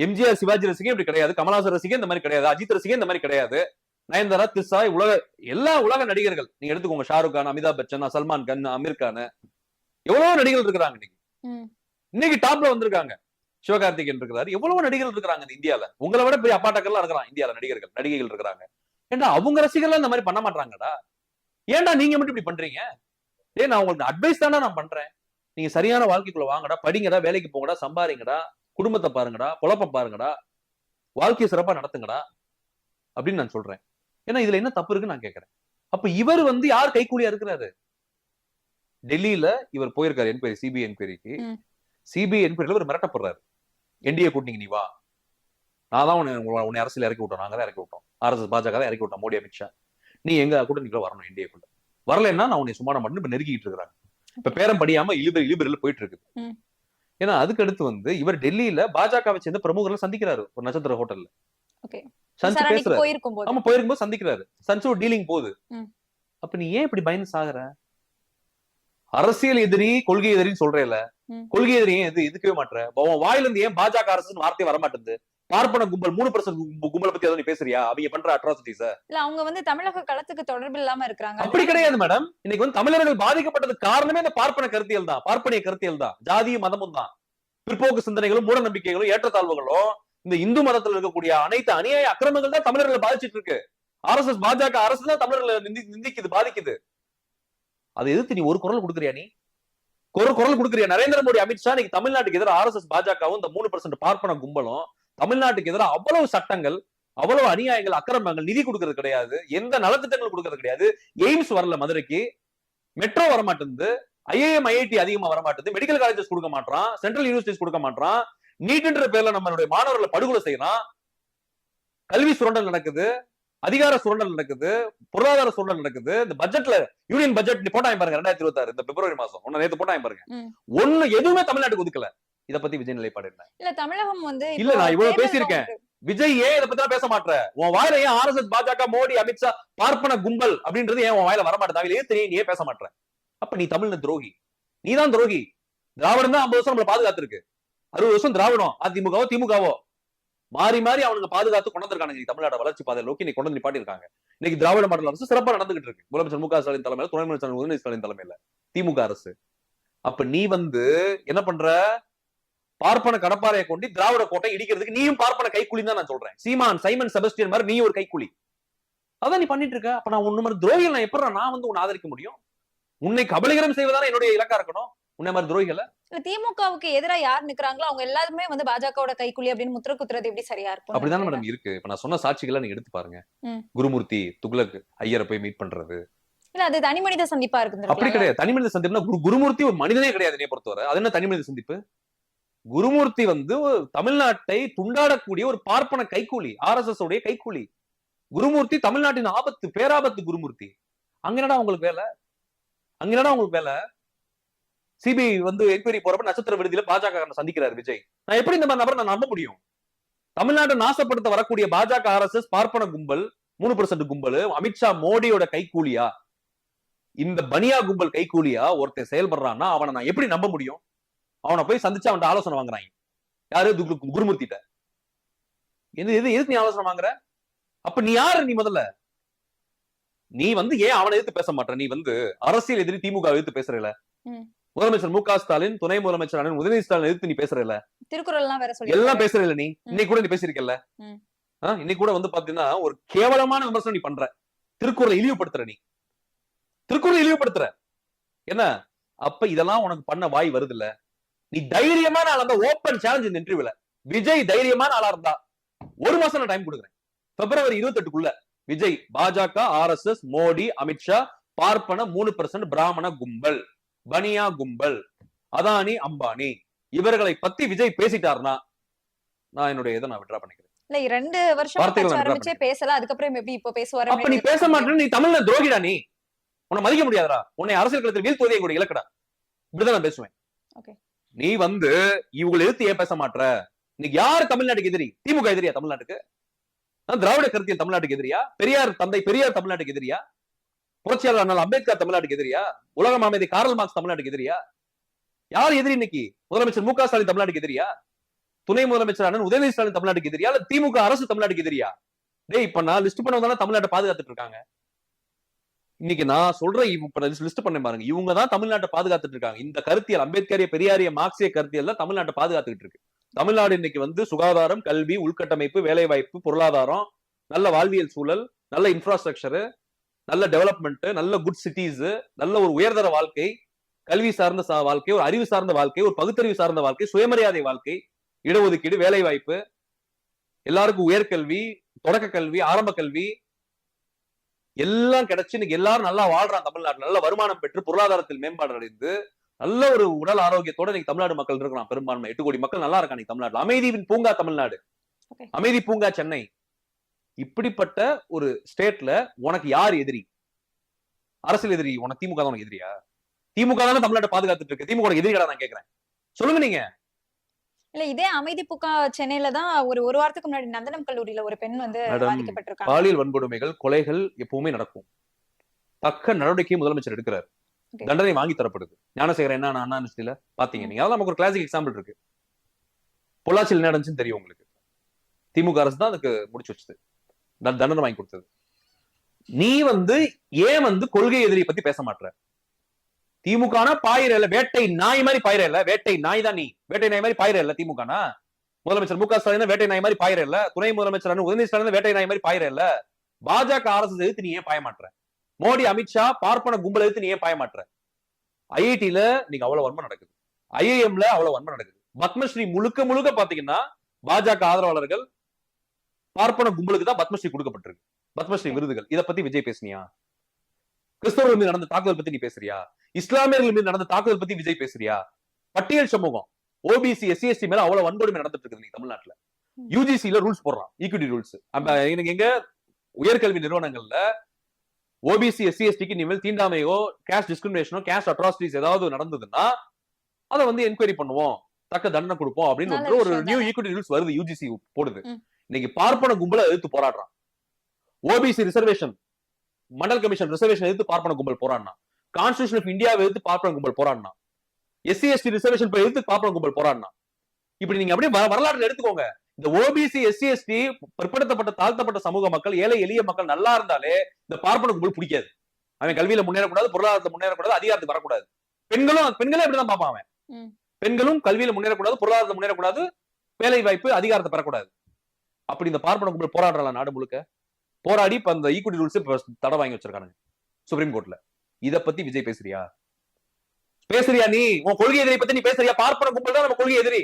எம்ஜிஆர் சிவாஜி ரசிகே இப்படி கிடையாது, கமல்ஹாசன் ரசிகே இந்த மாதிரி கிடையாது, அஜித் ரசிகே இந்த மாதிரி கிடையாது, நயன்தாரா, திரிஷா, எல்லா உலக நடிகர்கள் நீங்க எடுத்துக்கோங்க, ஷாருக் கான், அமிதாப் பச்சன், சல்மான் கான், அமீர் கான், எவ்வளவு நடிகர்கள் இருக்கிறாங்க இன்னைக்கு டாப்ல வந்திருக்காங்க. சிவகார்த்திகேயன் இருக்கிறாரு, எவ்வளவு நடிகர்கள் இருக்கிறாங்க இந்தியால. உங்களை விட பெரிய அப்பாட்டக்கள்லாம் இருக்கிறான் இந்தியால நடிகர்கள், நடிகைகள் இருக்கிறாங்க. ஏன்டா அவங்க ரசிகர்கள் இந்த மாதிரி பண்ண மாட்டாங்கடா? ஏன்டா நீங்க மட்டும் இப்படி பண்றீங்க? நான் உங்களுக்கு அட்வைஸ் தானே நான் பண்றேன். நீங்க சரியான வாழ்க்கைக்குள்ள வாங்கடா, படிங்கடா, வேலைக்கு போங்கடா, சம்பாதிங்கடா, குடும்பத்தை பாருங்கடா, பொழப்ப பாருங்கடா, வாழ்க்கையை சிறப்பா நடத்துங்கடா அப்படின்னு நான் சொல்றேன். ஏன்னா இதுல என்ன தப்பு இருக்குன்னு நான் கேட்கிறேன். அப்ப இவர் வந்து யார் கைக்கூலியா இருக்கிறாரு? டெல்லியில இவர் போயிருக்காரு என்கொயரி, சிபிஐ என்கொயரிக்கு. சிபிஐ என்கொயரியில இவர் மிரட்டப்படுறாரு. என்டிஏ கூட்டணிக்கு நீ வா, நான் தான் உன்னை அரசியல் இறக்கி விட்டோம், நாங்க தான் இறக்கி விட்டோம், RSS பாஜக தான் இறக்கி விட்டோம், மோடி அமித்ஷா, நீ எங்க கூட்டணிக்குள்ள வரணும், என்டிஏக்குள்ள வரலன்னா நான் உன்னை சும்மா மட்டும் இப்ப நெருக்கிட்டு இருக்கிறாங்க. இப்ப பேரம் படியாம இழுபறில போயிட்டு இருக்குது. ஏன்னா அதுக்கு அடுத்து வந்து இவர் டெல்லியில பாஜகவை சேர்ந்த பிரமுகர்கள் சந்திக்கிறாரு ஒரு நட்சத்திர ஹோட்டல்ல. சந்திச்சு பேசுறாரு. ஆமா போயிருக்கும்போது சந்திக்கிறாரு, சந்திச்சு ஒரு டீலிங் போகுது. அப்ப நீ ஏன் இப்படி பயந்து சாகுற? அரசியல் எதிரி, கொள்கை எதிரின்னு சொல்றேல, கொள்கை எதிரி ஏன் எதுக்கவே மாட்டேற? உன் வாயில இருந்து ஏன் பாஜக அரசு வார்த்தை வரமாட்டேங்குது? பார்ப்பன கும்பல் 3% கும்பலை பத்தி ஏதோ நீ பேசுறியா? அவங்க பண்ற அட்ராசிட்டிஸ் இல்ல,
அவங்க வந்து தமிழக களத்துக்கு தொடர்பு இல்லாம இருக்காங்க.
அப்படி கிடையாது மேடம். இன்னைக்கு வந்து தமிழர்கள் பாதிக்கப்பட்டதுக்கு காரணமே இந்த பார்ப்பன கருத்தியல் தான், பார்ப்பனிய கருத்தியல் தான், ஜாதியும் மதமும் தான், பிற்போக்கு சிந்தனைகளும் மூட நம்பிக்கைகளும் ஏற்றத்தாழ்வுகளும், இந்த இந்து மதத்துல இருக்கக்கூடிய அனைத்து அநியாய அக்கிரமங்கள் தான் தமிழர்களை பாதிச்சிட்டு இருக்கு. RSS பாஜக அரசு தான் தமிழர்களை நிந்திக்குது, பாதிக்குது. அதை எதிர்த்து நீ ஒரு குரல் கொடுக்குறியா? நீ ஒரு குரல் கொடுக்குறியா? நரேந்திர மோடி, அமித்ஷா இன்னைக்கு தமிழ்நாட்டுக்கு எதிராக RSS பாஜகவும் இந்த 3% பார்ப்பன கும்பலும் தமிழ்நாட்டுக்கு எதிராக அவ்வளவு சட்டங்கள், அவ்வளவு அநியாயங்கள், அக்கிரமங்கள், நிதி கொடுக்கறது கிடையாது, எந்த நலத்திட்டங்கள் கொடுக்கறது கிடையாது. எய்ம்ஸ் வரல மதுரைக்கு, மெட்ரோ வரமாட்டேங்குது, IIM IIT அதிகமா வரமாட்டேங்குது, மெடிக்கல் காலேஜஸ் கொடுக்க மாட்டான், சென்ட்ரல் யூனிவர்சிட்டிஸ் கொடுக்க மாட்டான், நீட்ன்ற பேர்ல நம்மளுடைய மாணவர்களை படுகொலை செய்யறான், கல்வி சுரண்டல் நடக்குது, அதிகார சுரண்டல் நடக்குது, பொருளாதார சுரண்டல் நடக்குது. இந்த பட்ஜெட்ல யூனியன் பட்ஜெட் போட்டாங்க பாருங்க 2026 இந்த பிப்ரவரி மாசம் நேத்து போட்டாங்க பாருங்க, ஒண்ணு எதுவுமே தமிழ்நாட்டுக்கு ஒதுக்கல. இத பத்தி விஜய் நிலைப்பாடு என்ன?
இல்ல தமிழகம் வந்து
இல்ல நான் இவ்வளவு பேசியிருக்கேன், விஜய் ஏன் இதை பத்தி பேச மாட்டேற? உன் வாயில ஏன் RSS பாஜக மோடி அமித்ஷா பார்ப்பன கும்பல் அப்படின்றது ஏன் உன் வாயில வரமாட்டேன்? தெரியும் நீ ஏன் பேச மாட்டேற? அப்ப நீ தமிழ்ல துரோகி, நீதான் துரோகி. திராவிடம் தான் 50 வருஷம் நம்மளை பாதுகாத்திருக்கு, 60 வருஷம் திராவிடம், அதிமுகவோ திமுகவோ மாறி மாறி அவனுக்கு பாதுகாத்து கொண்டு வந்திருக்காங்க தமிழ்நாடு வளர்ச்சி பாதை நோக்கி நீ கொண்டு வந்து நிப்பாட்டிருக்காங்க. இன்னைக்கு திராவிட மாடல் அரசு சிறப்பா நடந்துகிட்டு இருக்கு, முதலமைச்சர் மு க ஸ்டாலின் தலைமையில, துணை முதலமைச்சர் உதயநிதி ஸ்டாலின் தலைமையில திமுக அரசு. அப்ப நீ வந்து என்ன பண்ற? பார்ப்பன கடப்பாறையை கொண்டு திராவிட கோட்டை இடிக்கிறதுக்கு நீயும் பார்ப்பன கைக்கூலி தான் நான் சொல்றேன். சீமான், சைமன் செபஸ்டியன் மாதிரி நீ ஒரு கைக்கூலி, அதான் நீ பண்ணிட்டு இருக்க. அப்ப நான் உன்ன மாதிரி துரோகிகள் நான் எப்படி நான் வந்து உன்னை ஆதரிக்க முடியும்? உன்னை கபலீகரம் செய்வதான என்னுடைய இலக்கா இருக்கணும். உன்னை மாதிரி துரோகிகளை
திமுகவுக்கு எதிராக யார் நிக்கிறாங்களோ அவங்க எல்லாருமே வந்து பாஜகவோட கைக்கூலி அப்படின்னு முத்திர குத்துறது எப்படி சரியா இருக்கும்?
அப்படிதான் மேடம் இருக்கு. இப்ப நான் சொன்ன சாட்சிகளை நீங்க எடுத்து பாருங்க. குருமூர்த்தி துக்ளக் ஐயரை போய் மீட் பண்றது,
இல்ல அது தனி மனித சந்திப்பா இருக்கு. அப்படி
கிடையாது. தனி மனித சந்திப்புனா குருமூர்த்தி ஒரு மனிதனே கிடையாது என்னை பொறுத்தவரை. அது என்ன தனி மனித சந்திப்பு? குருமூர்த்தி வந்து தமிழ்நாட்டை துண்டாடக்கூடிய ஒரு பார்ப்பன கைக்கூலி, RSS உடைய கைக்கூலி. குருமூர்த்தி தமிழ்நாட்டின் ஆபத்து, பேராபத்து குருமூர்த்தி. அங்க என்னடா உங்களுக்கு வேலை? அங்க என்னடா உங்களுக்கு வேலை? சிபிஐ வந்து என்கொயரி போறப்ப நட்சத்திர விடுதியில பாஜக சந்திக்கிறார் விஜய். நான் எப்படி இந்த மாதிரி நபரை நான் நம்ப முடியும்? தமிழ்நாட்டை நாசப்படுத்த வரக்கூடிய பாஜக RSS பார்ப்பன கும்பல், 3% கும்பல், அமித்ஷா மோடியோட கைக்கூலியா, இந்த பனியா கும்பல் கைக்கூலியா ஒருத்தன் செயல்படுறான்னா அவனை நான் எப்படி நம்ப முடியும்? அவனை போய் சந்திச்சு அவன்கிட்ட ஆலோசனை வாங்குறாங்க. யாரு? குருமூர்த்திட்ட. எதுக்கு நீ ஆலோசனை வாங்குற? அப்ப நீ யாரு? நீ முதல்ல நீ வந்து ஏன் அவனை எதிர்த்து பேச மாட்ட? நீ வந்து அரசியல் எதிரி திமுக எதிர்த்து பேசுறல. முதலமைச்சர் மு க ஸ்டாலின், துணை முதலமைச்சர் உதயநிதி ஸ்டாலின் எதிர்த்து நீ பேசுறல.
திருக்குறள்லாம் வேற சொல்லி
எல்லாம் பேசுறல. நீ இன்னைக்கு கூட நீ பேசிருக்கல. இன்னைக்கு கூட வந்து பாத்தீங்கன்னா ஒரு கேவலமான விமர்சனம் நீ பண்ற. திருக்குறளை இழிவுபடுத்துற. நீ திருக்குறளை இழிவுபடுத்துற. என்ன அப்ப இதெல்லாம் உனக்கு பண்ண வாய் வருது இல்ல? நீ தைரியமான ஆள் இருந்தா ஓப்பன் சேலஞ்ச் இந்த இன்டர்வியூல. விஜய் தைரியமான ஆளா இருந்தா 1 மாசம் நான் டைம் கொடுக்குறேன். பிப்ரவரி 28க்குள்ள விஜய் பாஜக, RSS, மோடி, அமித்ஷா, பார்ப்பன 3% பிராமண கும்பல், பனியா கும்பல், அதானி, அம்பானி இவர்களை பத்தி விஜய் பேசிட்டாருன்னா நான் என்னுடைய இதை நான் விட்ரா பண்ணிக்கிறேன்.
இல்ல 2 வருஷம் கட்சி ஆரம்பிச்சே பேசல. அதுக்கப்புறம் எப்படி இப்ப பேசுவாரு?
அப்ப நீ பேச மாட்டேன்னு நீ தமிழ்ல துரோகிடா. நீ உன்னை மதிக்க முடியாதா? உன்னை அரசியல் களத்தில் வீழ்த்துவதே கூட இலக்கடா. இப்படிதான் நான் பேசுவேன். நீ வந்து இவங்களை எதிர்த்து ஏன் பேச மாட்ட? இன்னைக்கு யாரு தமிழ்நாட்டுக்கு எதிரி? திமுக எதிரியா தமிழ்நாட்டுக்கு? திராவிட கருத்தியல் தமிழ்நாட்டுக்கு எதிரியா? பெரியார் தந்தை பெரியார் தமிழ்நாட்டுக்கு எதிரியா? புரட்சியாளர் அண்ணல் அம்பேத்கர் தமிழ்நாட்டுக்கு எதிரியா? உலக மாமேதை கார்ல் மார்க்ஸ் தமிழ்நாட்டுக்கு எதிரியா? யார் எதிரி இன்னைக்கு? முதலமைச்சர் மு க ஸ்டாலின் தமிழ்நாட்டுக்கு எதிரியா? துணை முதலமைச்சர் அண்ணன் உதயநிதி ஸ்டாலின் தமிழ்நாட்டுக்கு எதிரியா? இல்ல திமுக அரசு தமிழ்நாட்டுக்கு எதிரியா? டேய் இப்ப நான் லிஸ்ட் பண்ணவங்க தமிழ்நாட்டை பாதுகாத்துட்டு இருக்காங்க. இன்னைக்கு நான் சொல்றேன், இப்ப லிஸ்ட் பண்ண பாருங்க, இவங்க தான் தமிழ்நாட்டை பாதுகாத்துட்டு இருக்காங்க. இந்த கருத்தியல், அம்பேத்கரிய, பெரியாரிய, மார்க்சிய கருத்தியல் தான் தமிழ்நாட்டை பாதுகாத்துக்கிட்டு இருக்கு. தமிழ்நாடு இன்னைக்கு வந்து சுகாதாரம், கல்வி, உள்கட்டமைப்பு, வேலை வாய்ப்பு, பொருளாதாரம், நல்ல வாழ்வியல் சூழல், நல்ல இன்ஃப்ராஸ்ட்ரக்சர், நல்ல டெவலப்மெண்ட், நல்ல குட் சிட்டிஸ், நல்ல ஒரு உயர்தர வாழ்க்கை, கல்வி சார்ந்த வாழ்க்கை, ஒரு அறிவு சார்ந்த வாழ்க்கை, ஒரு பகுத்தறிவு சார்ந்த வாழ்க்கை, சுயமரியாதை வாழ்க்கை, இடஒதுக்கீடு, வேலை வாய்ப்பு, எல்லாருக்கும் உயர்கல்வி, தொடக்க கல்வி, ஆரம்ப கல்வி எல்லாம் கிடைச்சு இன்னைக்கு எல்லாரும் நல்லா வாழ்றான். தமிழ்நாட்டில் நல்ல வருமானம் பெற்று பொருளாதாரத்தில் மேம்பாடு அடைந்து நல்ல ஒரு உடல் ஆரோக்கியத்தோட இன்னைக்கு தமிழ்நாடு மக்கள் இருக்கிறான். பெரும்பான்மை 8 கோடி மக்கள் நல்லா இருக்காங்க தமிழ்நாட்டில். அமைதியின் பூங்கா தமிழ்நாடு, அமைதி பூங்கா சென்னை. இப்படிப்பட்ட ஒரு ஸ்டேட்ல உனக்கு யார் எதிரி? அரசியல் எதிரி உனக்கு திமுக தான். உனக்கு எதிரியா? திமுக தானே தமிழ்நாட்டை பாதுகாத்துட்டு இருக்கு. திமுக எதிரிகளா நான் கேட்கிறேன். சொல்லுங்க நீங்க. இல்ல
இதே அமைதி பூங்கா சென்னையில தான் ஒரு வாரத்துக்கு முன்னாடி நந்தனம் கல்லூரியில ஒரு பெண் வந்து பாதிக்கப்பட்டிருக்காங்க.
பாலியல் வன்கொடுமைகள், கொலைகள் எப்பவுமே நடக்கும். தக்க நடவடிக்கை முதலமைச்சர் எடுக்கிறார். தண்டனை வாங்கி தரப்படுது. ஞானசேகரன் என்ன அண்ணா யூனிவர்சிட்டியில பாத்தீங்க நீங்க. அதான் நமக்கு ஒரு கிளாசிக் எக்ஸாம்பிள் இருக்கு. பொள்ளாச்சியில் என்ன நடந்துச்சுன்னு தெரியும் உங்களுக்கு. திமுக அரசு தான் அதுக்கு முடிச்சு வச்சது, தண்டனை வாங்கி கொடுத்தது. நீ வந்து ஏன் வந்து கொள்கை எதிரியை பத்தி பேச மாட்ட? திமுக பாயிரல, வேட்டை நாய் மாதிரி பாயிரல. வேட்டை நாய் தான் நீ. வேட்டை நாய் மாதிரி பாயிரல திமுக. முதலமைச்சர் மு க ஸ்டாலின் வேட்டை நாய் மாதிரி பாயிரல. துணை முதலமைச்சர் உதயநிதி ஸ்டாலின் வேட்டை நாய் மாதிரி பாயிரல. பாஜக அரசு எதிர்த்து நீ ஏன் பாய மாட்ட? மோடி, அமித்ஷா, பார்ப்பன கும்பல் எதிர்த்து நீ ஏன் பாய மாட்ட? ஐஐடில நீங்க அவ்வளவு வன்மை நடக்குது. IIMல அவ்வளவு வன்மை நடக்குது. பத்மஸ்ரீ முழுக்க முழுக்க பாத்தீங்கன்னா பாஜக ஆதரவாளர்கள், பார்ப்பன கும்பலுக்கு தான் பத்மஸ்ரீ கொடுக்கப்பட்டிருக்கு. பத்மஸ்ரீ விருதுகள். இதை பத்தி விஜய் பேசுனியா? கிறிஸ்தவர்கள் மீது நடந்த தாக்குதல் பத்தி நீ பேசுறியா? இஸ்லாமியர்கள் மீது நடந்த தாக்குதல் பத்தி விஜய் பேசுறியா? பட்டியல் சமூகம், OBC, SC, ST மேல அவ்வளவு வன்கொடுமை நடந்துட்டு இருக்குது நீங்க தமிழ்நாட்டுல. UGCல ரூல்ஸ் போடுறான், ஈக்விட்டி ரூல்ஸ். எங்க உயர்கல்வி நிறுவனங்கள்ல OBC, SC, STக்கு இனிமேல் தீண்டாமையோ, கேஸ்ட் டிஸ்கிரிமினேஷனோ, கேஸ்ட் அட்ராசிட்டிஸ் ஏதாவது நடந்ததுன்னா அதை வந்து என்கொயரி பண்ணுவோம், தக்க தண்டனை கொடுப்போம் அப்படின்னு ஒரு நியூ ஈக்விட்டி ரூல்ஸ் வருது. UGC போடுது. இன்னைக்கு பார்ப்பன கும்பல எதிர்த்து போராடுறான். OBC reservation, Mandal commission reservation எதிர்த்து பார்ப்பன கும்பல் போராடினா. கான்ஸ்டிடியூஷன் ஆஃப் இந்தியாவை எதிர்த்து பார்ப்பன கும்பல் போராடினா. SC, ST ரிசர்வேஷன் எதிர்த்து பார்ப்பன கும்பல் போராடினா. இப்படி நீங்க அப்படியே வரலாறுல எடுத்துக்கோங்க. இந்த OBC, SC, ST பிற்படுத்தப்பட்ட தாழ்த்தப்பட்ட சமூக மக்கள், ஏழை எளிய மக்கள் நல்லா இருந்தாலே இந்த பார்ப்பன கும்பல் பிடிக்காது. அவன் கல்வியில முன்னேறக்கூடாது, பொருளாதாரத்தை முன்னேறக்கூடாது, அதிகாரத்துக்கு வரக்கூடாது. பெண்களே அப்படிதான் பார்ப்பான் அவன். பெண்களும் கல்வியில முன்னேறக்கூடாது, பொருளாதாரத்தை முன்னேறக்கூடாது, வேலை வாய்ப்பு, அதிகாரத்தை பெறக்கூடாது. அப்படி இந்த பார்ப்பன கும்பல் போராடுறாங்க நாடு முழுக்க. போராடி இப்ப அந்த ஈக்விட்டி ரூல்ஸ் தடை வாங்கி வச்சிருக்காங்க சுப்ரீம் கோர்ட்ல. இத பத்தி விஜய் பேசுறியா? நீ உன் கொள்கை எதிரி பத்தி நீ பேசுறியா? பார்ப்பன கும்பல் தான் நம்ம கொள்கை எதிரி.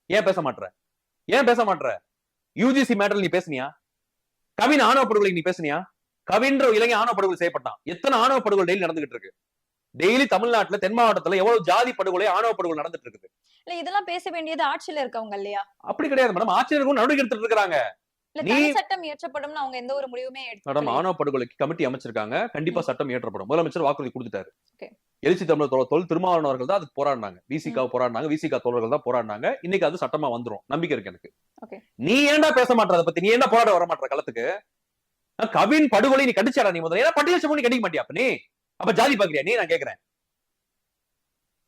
ஏன் பேச மாட்ட? ஏன் பேச மாட்ட? UGC மேட்டர் நீ பேசுனியா? கவின் ஆணவ படுகொலை நீ பேசுனியா? கவின்ற இளைஞர் ஆணவ படுகொலை செய்யப்பட்டான். எத்தனை ஆணவ படுகொலை டெய்லி நடந்துகிட்டு இருக்கு? டெய்லி தமிழ்நாட்டுல தென் மாவட்டத்துல எவ்வளவு ஜாதி படுகொலை, ஆணவ படுகொலை நடந்துட்டு இருக்குது.
இல்ல இதெல்லாம் பேச வேண்டியது ஆட்சியில இருக்கவங்க இல்லையா?
அப்படி கிடையாது மேடம். ஆட்சியர்களும் நடவடிக்கை எடுத்துட்டு இருக்காங்க.
இல்ல
நீ
தனி சட்டம் இயற்றப்படும்னு அவங்க எந்த ஒரு முடிவுமே
மேடம்
எடுக்கல.
ஆணவ படுகொலைக்கு கமிட்டி அமைச்சிருக்காங்க, கண்டிப்பா சட்டம் இயற்றப்படும். முதலமைச்சர் வாக்குறுதி கொடுத்துட்டாரு.
Okay.
எழுச்சி தமிழர் தொல் திருமாவளவர்கள் தான் அதுக்கு போராடினாங்க, விசிகா போராடினாங்க, விசிகா தோழர்கள் தான் போராடினாங்க. இன்னைக்கு அது சட்டமா வந்துரும், நம்பிக்கை இருக்கு எனக்கு.
Okay.
நீ ஏன்டா பேச மாட்டற அதை பத்தி? நீ என்ன போராட வர மாட்டற களத்துக்கு? கவின் படுகொலை நீ கண்டிச்சாடா? நீ முதல்ல ஏன்னா பட்டியல் சமூகம் நீ கண்டிக்க மாட்டியா? அப்ப நீ அப்ப ஜாதி பாக்குறியா நீ? நான் கேக்குறேன்.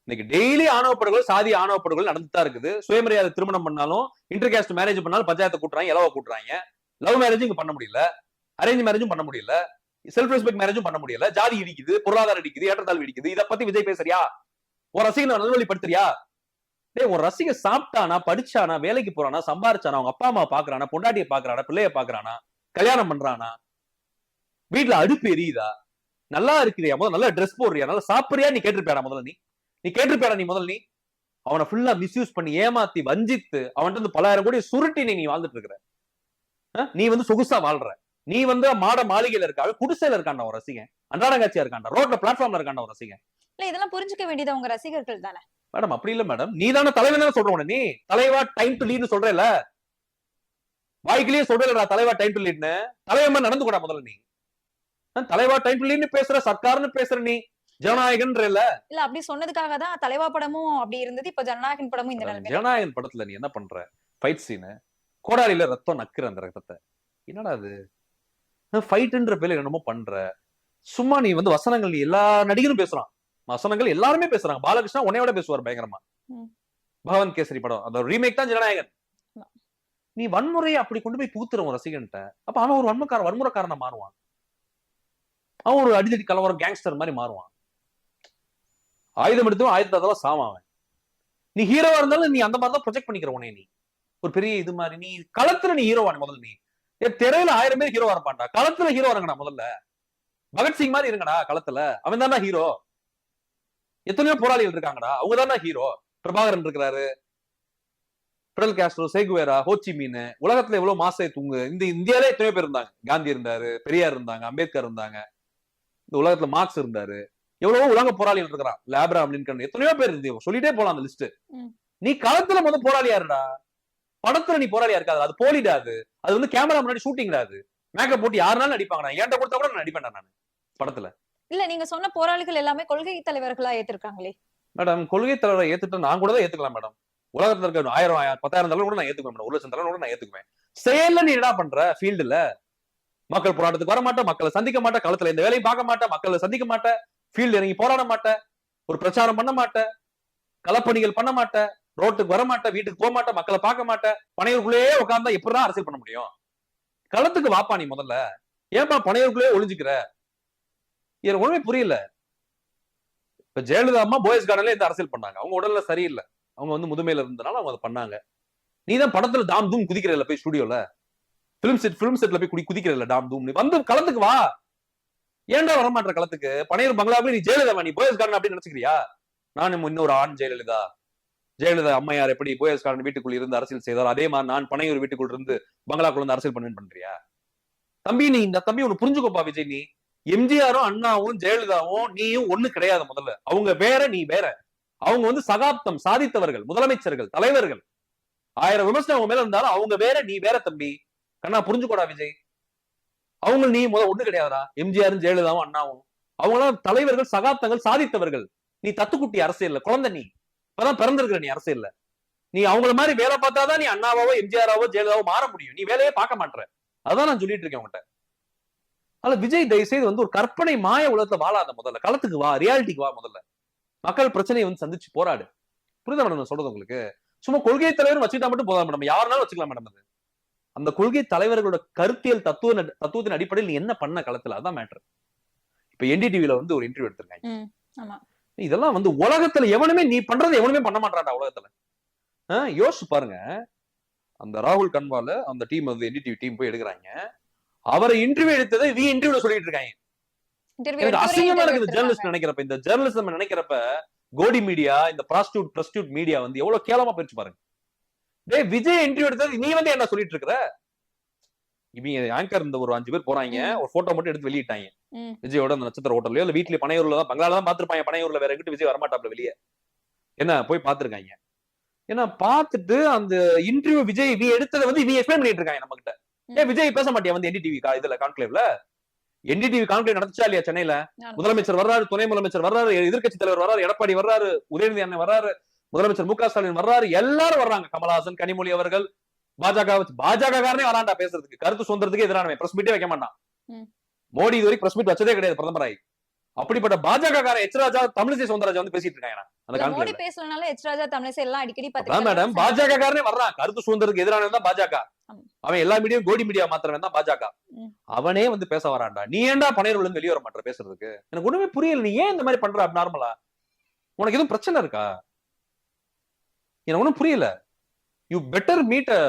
இன்னைக்கு டெய்லி ஆணவ படுகொலை, சாதி ஆணவ படுகொலை நடந்துட்டு தான் இருக்குது. சுயமரியாதை திருமணம் பண்ணாலும், இன்டர் காஸ்ட் மேரேஜ் பண்ணாலும் பஞ்சாயத்தை கூட்டுறாங்க, இலவ கூட்டுறாங்க. லவ் மேரேஜும் இங்க பண்ண முடியல, அரேஞ்ச் மேரேஜும் பண்ண முடியல, செல்ஃப் ரெஸ்பெக்ட் மேரேஜும் பண்ண முடியல. ஜாதி இடிக்குது, பொருளாதாரம் இடிக்குது, ஏற்றத்தாழ்வு இடிக்குது. இத பத்தி விஜய் பேசுறியா? ஒரு ரசிகனை நல்வழிப்படுத்துறியா? டேய், ஒரு ரசிகன் சாப்பிட்டானா, படிச்சானா, வேலைக்கு போறானா, சம்பாரிச்சானா, அவங்க அப்பா அம்மா பாக்குறானா, பொண்டாட்டியை பாக்குறானா, பிள்ளைய பாக்குறானா, கல்யாணம் பண்றானா, வீட்டுல அடுப்பு எரியுதா, நல்லா இருக்கிறியா, முதல்ல நல்லா ட்ரெஸ் போடுறியா, நல்லா சாப்பிடுறியா? நீ கேட்டிருப்பியாடா முதல்ல? நீ கேட்டிருப்பியாடா? நீ முதல்ல அவனை ஃபுல்லா மிஸ்யூஸ் பண்ணி ஏமாத்தி வஞ்சித்து அவன்கிட்ட இருந்து பலாயிரம் கோடி சுருட்டி நீ வாழ்ந்துட்டு இருக்கிற. நீ சொகுசா வாழ்ற. நீ மாட மாளிகையில இருக்கா, குடிசையில இருக்காண்டா ஒரு ரசிகன், அன்றாடங்காட்சியா இருக்காண்டா, ரோட்ல பிளாட்ஃபார்ம்ல இருக்காண்டா ஒரு ரசிகன்.
இல்ல இதெல்லாம் புரிஞ்சுக்க வேண்டியது உங்க ரசிகர்கள் தானே
மேடம். அப்படி இல்ல மேடம், நீ தானே தலைவன் தானே சொல்ற. நீ தலைவா டைம் டு லீட்னு சொல்றல, வாய்க்கிலேயே சொல்றா தலைவா டைம் டு லீட்னு. தலைவன் நடந்து கூட முதல்ல. நீ தலைவா டைம் டு லீட்னு பேசுற, சர்க்கார்னு பேசுற, நீ ஜனநாயகன்ற இல்ல.
இல்ல அப்படி சொன்னதுக்காக தான் தலைவா படமும் அப்படி இருந்தது, இப்ப ஜனநாயகன் படமும் இந்த நிலைமை.
ஜனநாயகன் படத்துல நீ என்ன பண்ற? ஃபைட் சீனு, கோடாரியில ரத்தம் நக்குற அந்த ரத்தத்தை. என்னடா அது ஃபைட்ன்ற பேர்ல என்னமோ பண்ற? சும்மா நீ வசனங்கள், நீ எல்லா நடிகரும் பேசுறான், வசனங்கள் எல்லாருமே பேசுறாங்க. பாலகிருஷ்ணா உன்னையோட பேசுவார் பயங்கரமா. பகவன் கேசரி படம் அந்த ரீமேக் தான் ஜனநாயகன். நீ வன்முறையை அப்படி கொண்டு போய் பூத்துற ஒரு ரசிகன்ட்ட, அப்ப அவன் ஒரு வன்முறைக்காரனா மாறுவான். அவன் ஒரு அடிதடி கலவரம் கேங்ஸ்டர் மாதிரி மாறுவான். ஆயுதம் எடுத்து ஆயுதத்தால சாவான். நீ ஹீரோவா இருந்தாலும் நீ அந்த மாதிரி தான் ப்ரொஜெக்ட் பண்ணிக்கிற உனே. நீ ஒரு பெரிய இது மாதிரி, நீ களத்துல நீ ஹீரோவான முதல்ல. நீ திரையில 1000 பேர் ஹீரோவா இருப்பான்டா, களத்துல ஹீரோ இருங்கடா முதல்ல. பகத்சிங் மாதிரி இருங்கடா களத்துல, அவன் தானே ஹீரோ. எத்தனையோ போராளிகள் இருக்காங்கடா, அவங்க தானே ஹீரோ. பிரபாகரன் இருக்கிறாரு, பிடல் காஸ்ட்ரோ, சேகுவேரா, ஹோச்சிமீன். உலகத்துல எவ்வளவு மாசை தூங்கு. இந்த இந்தியாவிலே எத்தனையோ பேர் இருந்தாங்க. காந்தி இருந்தாரு, பெரியார் இருந்தாங்க, அம்பேத்கர் இருந்தாங்க, இந்த உலகத்துல மார்க்ஸ் இருந்தாரு. எவ்வளவோ உலக போராளிகள் இருக்கிறான், ஆபிரகாம் லிங்கன், எத்தனையோ பேர் இருந்து சொல்லிட்டே போலாம் அந்த லிஸ்ட். நீ களத்துல முதல் போராளியா இருடா. படத்துல நீ போராளியா இருக்காது, அது போலிடா. அது கேமரா முன்னாடி ஷூட்டிங்டா. அது மேக்கப் போட்டு யாருனாலும் நடிப்பாங்க. ஏன்ட்ட கொடுத்தா கூட நான் நடிப்பேன் நான் படத்துல. இல்ல
நீங்க சொன்ன போராளிகள் எல்லாமே கொள்கை தலைவர்களா ஏத்திருக்காங்களே
மேடம். கொள்கை தலைவரை ஏத்துட்டு நான் கூட தான் ஏத்துக்கலாம் மேடம். உலகத்துல இருக்க 1000 10,000 தலைவர் கூட நான் ஏத்துக்குவேன் மேடம். 1,00,000 தலைவர் கூட நான் ஏத்துக்குவேன். செயல்ல நீ என்ன பண்ற? ஃபீல்டுல மக்கள் போராட்டத்துக்கு வர மாட்டேன், மக்களை சந்திக்க மாட்டேன், களத்துல இந்த வேலையை பார்க்க மாட்டேன், மக்களை சந்திக்க மாட்டேன், ஃபீல்டு இறங்கி போராட மாட்டேன், ஒரு பிரச்சாரம் பண்ண மாட்டேன், களப்பணிகள் பண்ண மாட்டேன், ரோட்டுக்கு வர மாட்டேன், வீட்டுக்கு போக மாட்டேன், மக்களை பார்க்க மாட்டேன். பனையூருக்குள்ளேயே உட்கார்ந்தா எப்படிதான் அரசியல் பண்ண முடியும்? களத்துக்கு வாப்பா நீ முதல்ல. ஏன்பா பனையூருக்குள்ளேயே ஒளிஞ்சுக்கிற? எனக்கு ஒண்ணுமே புரியல. இப்ப ஜெயலலிதா அம்மா போயஸ் கார்டன்ல இந்த அரசியல் பண்ணாங்க. அவங்க உடல்ல சரியில்லை, அவங்க முதுமையில இருந்தனால அவங்க அதை பண்ணாங்க. நீதான் படத்துல தாம் தூம் குதிக்கிறல, போய் ஸ்டுடியோல பிலிம் செட்ல போய் குதிக்கிறல டாம் தூம். நீ களத்துக்கு வா. ஏன்டா வரமாட்ட களத்துக்கு? பனையூர் பங்களாவே நீ ஜெயலலிதா, நீ போயஸ் கார்டன் அப்படின்னு நினைச்சுக்கிறியா? நான் இன்னொரு ஆண் ஜெயலலிதா. ஜெயலலிதா அம்மையார் எப்படி போயஸ் கார்டன் வீட்டுக்குள் இருந்து அரசியல் செய்தார், அதே மாதிரி நான் பனையூர் வீட்டுக்குள் இருந்து பங்களாக்குள்ள இருந்து அரசியல் பண்றியா? தம்பி நீ இந்த தம்பி ஒண்ணு புரிஞ்சுக்கோப்பா விஜய். நீ எம்ஜிஆரும் அண்ணாவும் ஜெயலலிதாவும் நீயும் ஒண்ணு கிடையாது முதல்ல. அவங்க வேற, நீ வேற. அவங்க சகாப்தம் சாதித்தவர்கள், முதலமைச்சர்கள், தலைவர்கள். 1000 விமர்சனம் அவங்க மேல இருந்தாலும் அவங்க வேற, நீ வேற தம்பி. கண்ணா புரிஞ்சுக்கோடா விஜய். அவங்க நீ ஒண்ணு கிடையாதுடா. எம்ஜிஆரும் ஜெயலலிதாவும் அண்ணாவும் அவங்களாம் தலைவர்கள், சகாப்தங்கள், சாதித்தவர்கள். நீ தத்துக்குட்டி அரசியல் குழந்தை. நீ இப்பதான் பிறந்திருக்கிற. நீ அரசியல்ல நீ அவங்கள மாதிரி வேலை பார்த்தாதான் நீ அண்ணாவோ எம்ஜிஆராவோ ஜெயலலிதாவோ மாற முடியும். நீ வேலையே பார்க்க மாட்டேற. அதான் நான் சொல்லிட்டு இருக்கேன் உங்ககிட்ட. அதனால விஜய் தயவு செய்து ஒரு கற்பனை மாய உலகத்துல வாழாத. முதல்ல களத்துக்கு வா, ரியாலிட்டிக்கு வா. முதல்ல மக்கள் பிரச்சனையை சந்திச்சு போராடு. புரியுதா மேடம் நான் சொல்றது உங்களுக்கு? சும்மா கொள்கை தலைவர் வச்சுக்கிட்டா மட்டும் போதா மேடம், யாருனாலும் வச்சுக்கலாம் மேடம். அது அந்த கொள்கை தலைவர்களோட கருத்தியல் தத்துவத்தின் அடிப்படையில் நீ என்ன பண்ண களத்துல, அதான் மேட்டர். இப்ப NDTVல ஒரு இன்டர்வியூ எடுத்திருக்காங்க. இதெல்லாம் உலகத்துல எவனுமே நீ பண்றது எவனுமே பண்ண மாட்டான்டா உலகத்துல. யோசிச்சு பாருங்க. அந்த ராகுல் கன்வால அந்த டீம் NDTV டீம் போய் எடுக்கிறாங்க. அவரை இன்டர்வியூ எடுத்ததை இன்டர்வியூல சொல்லிட்டு இருக்காங்க. எனக்கு அசிங்கமா இருக்குது ஜெர்னலிஸ்ட் நினைக்கிறப்ப. இந்த ஜெர்னலிசம் நினைக்கிறப்ப கோடி மீடியா, இந்த ப்ராஸ்டியூட் மீடியா எவ்வளவு கேவலமா போயிடுச்சு பாருங்க. டேய் விஜய் இன்டர்வியூ எடுத்தது நீ என்ன சொல்லிட்டு இருக்கிற? இவங்க ஆங்கர் இந்த ஒரு 5 பேர் போறாங்க, ஒரு போட்டோ மட்டும் எடுத்து வெளியிட்டாங்க. விஜயோட அந்த நட்சத்திர ஹோட்டல்ல இல்ல வீட்லயே பனையூர்ல தான், பங்களால தான் பாத்துருப்பாங்க. பனையூர்ல வேற எங்கிட்ட விஜய் வரமாட்டாப்ல வெளியே. என்ன போய் பாத்துருக்காங்க. ஏன்னா பாத்துட்டு அந்த இன்டர்வியூ விஜய் எடுத்ததை இவங்க எக்ஸ்பிளைன் பண்ணிட்டு இருக்காங்க நம்ம கிட்ட. ஏன் விஜய் பேச மாட்டியா வந்து என்டிடிவி இதுல கான்க்ளேவ்ல? என்டிடிவி கான்க்ளேவ் நடந்துச்சா இல்லையா சென்னையில? முதலமைச்சர் வர்றாரு, துணை முதலமைச்சர் வர்றாரு, எதிர்க்கட்சி தலைவர் வர்றாரு, எடப்பாடி வர்றாரு, உதயநிதி அண்ணன் வர்றாரு, முதலமைச்சர் மு.க. ஸ்டாலின் வர்றாரு, எல்லாரும் வர்றாங்க. கமலஹாசன், கனிமொழி அவர்கள், பாஜக காரனே வராண்டா பேசுறதுக்கு, கருத்து சுதந்திரத்துக்கு எதிரானவன், பிரஸ் மீட்டே வைக்க மாட்டான். மோடி இது வரைக்கும் பிரஸ் மீட் வச்சதே கிடையாது பிரதமராய். அப்படிப்பட்ட பாஜக காரன் எச் ராஜா, தமிழிசை சவுந்தரராஜா வந்து பேசிட்டு இருக்காங்க அந்த
மோடி
கான்க்ளேவ்ல.
பேசலனால எச் ராஜா தமிழிசை எல்லாம் அடிக்கடி
மேடம் பாஜக காரனே வர்றான், கருத்து சுதந்திரத்துக்கு எதிரானவன் தான் பாஜக. அவன் எல்லா மீடியம் கோடி மீடியா மாத்திரவன் தான் பாஜக. அவனே வந்து பேச வரான்டா. நீ ஏன்டா பனையூர்ல இருந்து வெளியே வர மாட்டேற பேசுறதுக்கு? எனக்கு ஒண்ணுமே புரியல. நீ ஏன் இந்த மாதிரி பண்ற நார்மலா? உனக்கு எதுவும் பிரச்சனை இருக்கா? எனக்கு ஒண்ணும் புரியல. You better meet a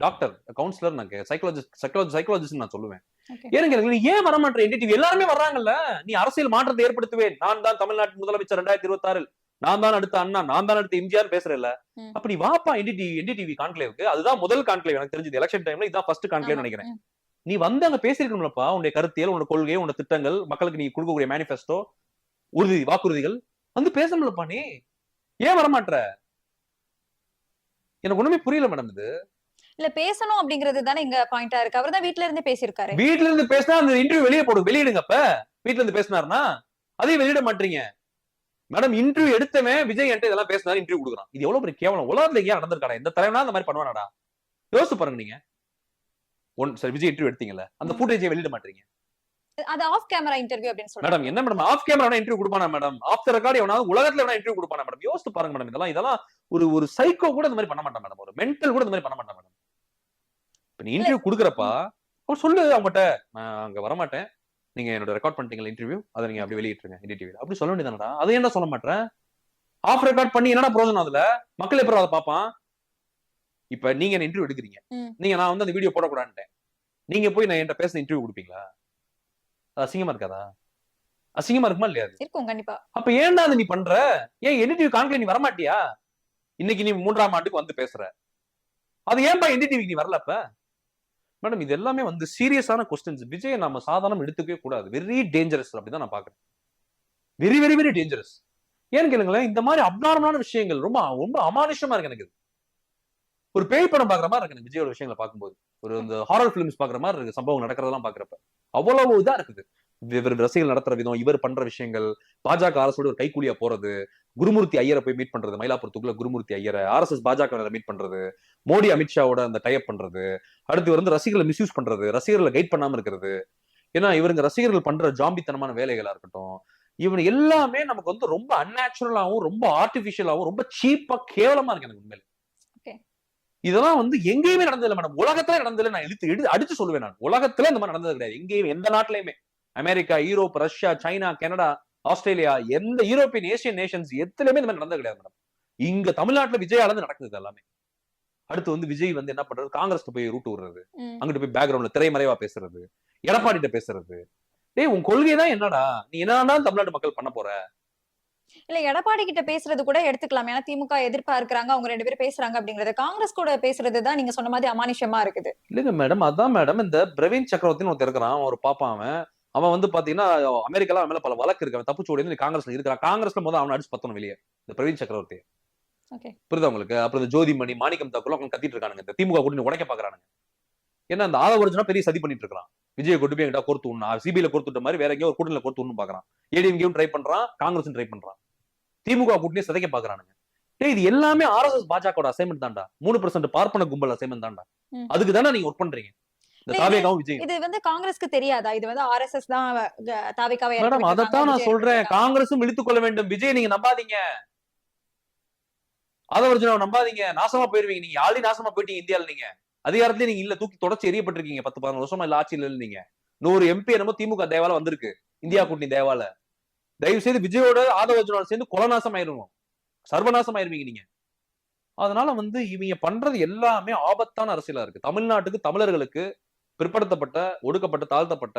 doctor, councillor, நான் சைக்காலஜிஸ்ட் நான் சொல்லுவேன். எனக்கு நீ ஏன் வர மாட்டேற? என்டிடிவி எல்லாருமே வர்றாங்கல்ல. நீ அரசியல் மாற்றத்தை ஏற்படுத்துவேன், நான் தான் தமிழ்நாட்டு முதலமைச்சர் 2026, நான் தான் அடுத்த அண்ணா, நான் தான் அடுத்த எம்ஜிஆர் பேசுறேன்ல. அப்படி வாப்பா என்டிடிவி கான்க்ளேவுக்கு. அதுதான் முதல் கான்க்ளேவ் எனக்கு தெரிஞ்சது. எலெக்ஷன் டைம்ல இதான் ஃபர்ஸ்ட் கான்க்ளேவ் நினைக்கிறேன். நீ வந்து அங்க பேசிருக்கணும்லப்பா. உன்னுடைய கருத்தியல், உன்னோட கொள்கை, உன்னோட திட்டங்கள், மக்களுக்கு நீ கொடுக்கக்கூடிய மேனிஃபெஸ்டோ, வாக்குறுதிகள் வந்து பேசணும்லப்பா. நீ ஏன் வரமாட்ற? எனக்கு ஒண்ணுமே புரியல மேடம். இது
இல்ல பேசணும் அப்படிங்கிறது தானே இங்க பாயிண்டா இருக்கு. அவர் தான் வீட்ல இருந்து பேசியிருக்காரு.
வீட்ல இருந்து பேசினா அந்த இன்டர்வியூ வெளியிடுங்க. அப்ப வீட்ல இருந்து பேசினாருன்னா அதையும் வெளியிட மாட்டீங்க மேடம். இன்டர்வியூ எடுத்தவன் விஜய் என்கிட்ட இதெல்லாம் பேசினாரு, இன்டர்வியூ கொடுக்குறான். இது எவ்வளவு பெரிய கேவலம். உலகத்துல ஏன் நடந்திருக்காடா? இந்த தலைவனா அந்த மாதிரி பண்ணுவானாடா? யோசிச்சு பாருங்க. நீங்க சரி, விஜய் இன்டர்வியூ எடுத்தீங்கல்ல, அந்த ஃபுட்டேஜை வெளியிட மாட்டீங்க.
அது ஆஃப் கேமரா இன்டர்வியூ அப்படின்னு சொல்றாங்க.
மேடம் என்ன மேடம் ஆஃப் கேமரா இன்டர்வியூ கொடுப்பானா மேடம்? ஆஃப் தி ரெக்கார்ட் எவனாவது உலகத்துல எவனா இன்டர்வியூ கொடுப்பானா மேடம்? யோசிச்சு பாருங்க மேடம். இதெல்லாம் ஒரு சைக்கோ கூட இந்த மாதிரி பண்ண மாட்டான் மேடம். ஒரு மென்டல் கூட இந்த மாதிரி பண்ண மாட்டான் மேடம். இப்ப நீ இன்டர்வியூ கொடுக்குறப்பா அவர் சொல்லு அவங்ககிட்ட, நான் அங்க வரமாட்டேன், நீங்க என்னோட ரெக்கார்ட் பண்ணிட்டீங்களா இன்டர்வியூ, அதை நீங்க அப்படி வெளியிட்டுருங்க என்டிடிவில, அப்படி சொல்ல வேண்டியதானடா? அதை என்ன சொல்ல மாட்டேன்? ஆஃப் ரெக்கார்ட் பண்ணி என்னடா பிரயோஜனம்? அதுல மக்கள் எப்பறம் அதை பார்ப்பான்? இப்ப நீங்க என்ன இன்டர்வியூ எடுக்கிறீங்க, நீங்க நான் வந்து அந்த வீடியோ போடக்கூடாதுட்டேன், நீங்க போய் நான் என்கிட்ட பேச இன்டர்வியூ கொடுப்பீங்களா? அது அசிங்கமா இருக்காதா? அசிங்கமா இருக்குமா இல்லையா?
இருக்கும் கண்டிப்பா.
அப்ப ஏன்டா அதை நீ பண்ற? ஏன் என்டிடிவி கான்க்ளேவ் நீ வரமாட்டியா? இன்னைக்கு நீ 3ஆம் ஆண்டுக்கு வந்து பேசுற, அது ஏன்பா என்டிடிவிக்கு நீ வரல? அப்ப மேடம் இது எல்லாமே வந்து சீரியஸான கொஸ்டின்ஸ். விஜய் நம்ம சாதாரணம் எடுத்துக்கவே கூடாது. வெரி டேஞ்சரஸ் அப்படிதான் நான் பாக்குறேன். Very very very dangerous. ஏன்னு கேளுங்களேன், இந்த மாதிரி அப்நார்மலான விஷயங்கள் ரொம்ப ரொம்ப அமானுஷமா இருக்கு எனக்கு. ஒரு பேய் படம் பாக்குற மாதிரி இருக்கு எனக்கு விஜயோட விஷயங்களை பார்க்கும்போது. ஒரு இந்த ஹாரர் பிலிம்ஸ் பாக்குற மாதிரி இருக்கு சம்பவம் நடக்கிறதெல்லாம் பாக்குறப்ப. அவ்வளவு இதா இருக்குது. இவர் ரசிகர்கள் நடத்துற விதம், இவர் பண்ற விஷயங்கள், பாஜக அரசோட ஒரு கைக்கூலியா போறது, குருமூர்த்தி ஐயரை போய் மீட் பண்றது, மயிலாப்பூர் தூக்குல குருமூர்த்தி ஐயரை RSS பாஜக மீட் பண்றது, மோடி அமித்ஷாவோட அந்த டைப் பண்றது, அடுத்து வந்து ரசிகர்களை மிஸ்யூஸ் பண்றது, ரசிகர்களை கைட் பண்ணாம இருக்கிறது. ஏன்னா இவருங்க ரசிகர்கள் பண்ற ஜாம்பித்தனமான வேலைகளா இருக்கட்டும், இவன் எல்லாமே நமக்கு வந்து ரொம்ப அன்நேச்சுரலாவும் ரொம்ப ஆர்டிபிஷியலாவும் ரொம்ப சீப்பா கேவலமா இருக்கு எனக்கு உண்மையில. இதெல்லாம் வந்து எங்கேயுமே நடந்ததில்லை மேடம். உலகத்துல நடந்ததில்லை. நான் அடிச்சு சொல்லுவேன். நான் உலகத்துல இந்த மாதிரி நடந்தது கிடையாது எங்கேயுமே, எந்த நாட்டிலையுமே. America, Europe, Russia, China, Canada, Australia, எந்த யூரோப்பியன் ஏசியன் நேஷன்ஸ் எதுலயுமே இந்த மாதிரி நடந்தது கிடையாது மேடம். இங்க தமிழ்நாட்டுல விஜயால நடக்குது எல்லாமே. அடுத்து வந்து விஜய் வந்து என்ன பண்றது, காங்கிரஸ்க்கு போய் ரூட் விடுறது, அங்கிட்டு போய் பேக்ரவுண்ட்ல திரைமறைவா பேசுறது, எடப்பாடிட்ட பேசுறது. டேய் உன் கொள்கை தான் என்னடா? நீ என்னதான் தமிழ்நாட்டு மக்கள் பண்ண போற?
இல்ல எடப்பாடி கிட்ட பேசுறது கூட எடுத்துக்கலாம். ஏன்னா திமுக எதிர்ப்பா இருக்கிறாங்க, அவங்க 2 பேரும் பேசுறாங்க அப்படிங்கறது. காங்கிரஸ் கூட பேசுறதுதான் நீங்க சொன்ன மாதிரி அமானுஷமா இருக்குது.
இல்லங்க மேடம், அதான் மேடம். இந்த பிரவீன் சக்கரவர்த்தின்னு ஒருத்தர் இருக்கிறான், ஒரு பாப்பான். அவன் வந்து பாத்தீங்கன்னா அமெரிக்கால மேல பல வழக்கு இருக்கு. அவன் தப்பிச்சு ஓடி காங்கிரஸ்ல இருக்கிறான். காங்கிரஸ்ல முதல்ல அவனை அடிச்சு பத்தணும் வெளியே, இந்த பிரவீன் சக்கரவர்த்தி. புரியுதா உங்களுக்கு? அப்புறம் இந்த ஜோதிமணி, மாணிக்கம் தாக்கூர் அவங்க கத்திட்டு இருக்கானுங்க. இந்த திமுக கூட்டணி உடைக்க பாக்குறானுங்க. ஏன்னா அந்த ஆதவர்ஜனா பெரிய சதி பண்ணிட்டு இருக்கான். விஜய் கொண்டு போய் எங்கிட்ட கோர்த்து விடணும், சிபிஐல கோர்த்து விட்ட மாதிரி வேற எங்கேயோ ஒரு கூட்டணியில கோர்த்து விடணும் பாக்குறான். ஏடிஎம்கேயும் ட்ரை பண்றான், காங்கிரஸும் ட்ரை பண்றான். திமுக கூட்டணியை சிதைக்க பாக்குறானுங்க. இது எல்லாமே RSS பாஜக அசைன்மெண்ட் தான்டா. 3% பார்ப்பன கும்பல் அசைன்மெண்ட் தான்டா. அதுக்கு தானே நீங்க ஒர்க் பண்றீங்க.
இது வந்து காங்கிரஸ்க்கு தெரியாதா? இது வந்து RSS தான் தாவேகாவை.
மேடம் அதைத்தான் நான் சொல்றேன். காங்கிரஸும் இழுத்துக் கொள்ள வேண்டும். விஜய் நீங்க நம்பாதீங்க, ஆதவர்ஜனாவை நம்பாதீங்க, நாசமா போயிருவீங்க. நீங்க ஆல்ரெடி நாசமா போயிட்டீங்க. இந்தியாவில் நீங்க அதிகாரத்திலே நீங்க இல்ல, தூக்கி தொடர்ச்சி எரியப்பட்டிருக்கீங்க. 10-15 வருஷமா இல்ல ஆட்சியில நீங்க. 100 MP என்னமோ திமுக தேவால வந்திருக்கு, இந்தியா கூட்டணி தேவால. தயவு செய்து விஜயோட ஆதவர்ஜனோட சேர்ந்து கொலநாசம் ஆயிருவோம், சர்வநாசம் ஆயிருவீங்க நீங்க. அதனால வந்து இவங்க பண்றது எல்லாமே ஆபத்தான அரசியலா இருக்கு. தமிழ்நாட்டுக்கு, தமிழர்களுக்கு, பிற்படுத்தப்பட்ட, ஒடுக்கப்பட்ட, தாழ்த்தப்பட்ட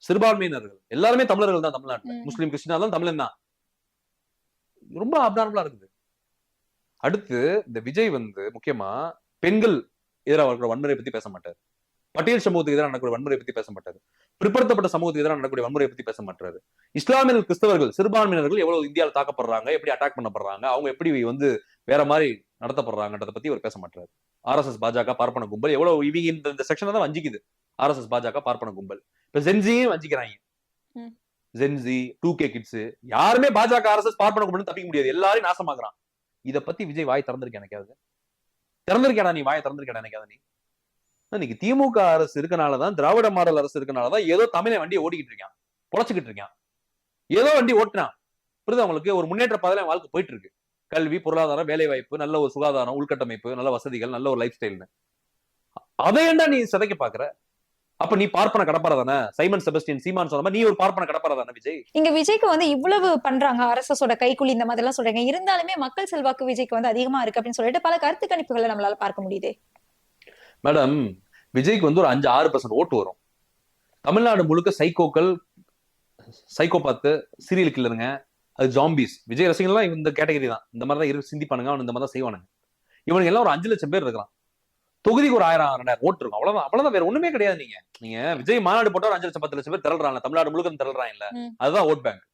சிறுபான்மையினர்கள் எல்லாருமே தமிழர்கள் தான். தமிழ்நாட்டுல முஸ்லீம், கிறிஸ்டினா தான் தமிழன் தான். ரொம்ப அப்நார்மலா இருக்குது. அடுத்து இந்த விஜய் வந்து முக்கியமா பெண்கள் எதிராக இருக்கிற வன்முறை பத்தி பேச மாட்டாரு, பட்டியல் சமூகத்துக்கு எதிராக நடக்கூடிய வன்முறை பத்தி பேச மாட்டாரு, பிற்படுத்தப்பட்ட சமூகத்துக்கு எதிராக நடக்கூடிய வன்முறை பத்தி பேச மாட்டாரு. இஸ்லாமியர்கள், கிறிஸ்தவர்கள், சிறுபான்மையினர்கள் எவ்வளவு இந்தியாவில் தாக்கப்படுறாங்க, எப்படி அட்டாக் பண்ணப்படுறாங்க, அவங்க எப்படி வந்து வேற மாதிரி நடத்தப்படுறாங்கன்றத பத்தி அவர் பேச மாட்டாரு. ஆர்எஸ்எஸ் பாஜக பார்ப்பன கும்பல் எவ்வளவு இவங்க இந்த செக்ஷனை தான் வஞ்சிக்குது. ஆர்எஸ்எஸ் பாஜக பார்ப்பன கும்பல் இப்ப ஜென்சியும் வஞ்சிக்கிறாங்க. ஜென்சி 2K கிட்ஸ் யாருமே பாஜக ஆர்எஸ்எஸ் பார்ப்பன கும்பல் தப்பிக்க முடியாது. எல்லாரையும் நாசமாக்குறான். இத பத்தி விஜய் வாய் திறந்திருக்க எனக்காவது? திறந்திருக்கேடா நீ வாயை திறந்திருக்கேடா எனக்காவது? நீ இன்னைக்கு திமுக அரசு இருக்கனாலதான், திராவிட மாடல் அரசு இருக்கனாலதான் ஏதோ தமிழை வண்டியை ஓடிக்கிட்டு இருக்கான், பொழைச்சிக்கிட்டு இருக்கான். ஏதோ வண்டி ஓட்டினான். புரியுது அவங்களுக்கு? ஒரு முன்னேற்ற பாதையில வாழ்க்கை போயிட்டு இருக்கு. கல்வி, பொருளாதாரம், வேலை வாய்ப்பு, நல்ல ஒரு சுகாதாரம், உள்கட்டமைப்பு, நல்ல வசதிகள், நல்ல ஒரு லைஃப் ஸ்டைல்னு. அதையேண்டா நீ சிதைக்க பாக்குற? அப்ப நீ பார்ப்பன கடப்பார தானே? சைமன் செபஸ்டியன் சீமான் சொன்ன மாதிரி நீ ஒரு பார்ப்பன கடப்பார தானே விஜய்?
இங்க விஜய்க்கு வந்து இவ்வளவு பண்றாங்க, ஆர்எஸ்எஸோட கைக்குலி இந்த மாதிரி எல்லாம் சொல்றாங்க. இருந்தாலுமே மக்கள் செல்வாக்கு விஜய்க்கு வந்து அதிகமா இருக்கு அப்படின்னு சொல்லிட்டு பல கருத்து கணிப்புகளை நம்மளால பார்க்க முடியுது.
மேடம், விஜய்க்கு வந்து ஒரு 5-6% ஓட்டு வரும். தமிழ்நாடு முழுக்க சைக்கோக்கள், சைக்கோபாத்து, சீரியல் கில்லருங்க, அது ஜாம்பிஸ். விஜய் ரசிகர்கள்லாம் இந்த கேட்டகரி தான். இந்த மாதிரி தான் இருக்கு, சிந்திப்பானுங்க, அவன் இந்த மாதிரி தான் செய்வானுங்க. இவனுக்கு எல்லாம் ஒரு 5 லட்சம் பேர் இருக்கலாம். தொகுதிக்கு ஒரு 1000-2000 ஓட்டு இருக்கும். அவ்வளவுதான் வேற ஒண்ணுமே கிடையாது. நீங்க விஜய் மாநாடு போட்டா ஒரு 5 லட்சம் 10 லட்சம் பேர் திரள்றாங்க. தமிழ்நாடு முழுக்க திரள்றாங்க இல்ல, அதுதான் ஓட் பேங்க்.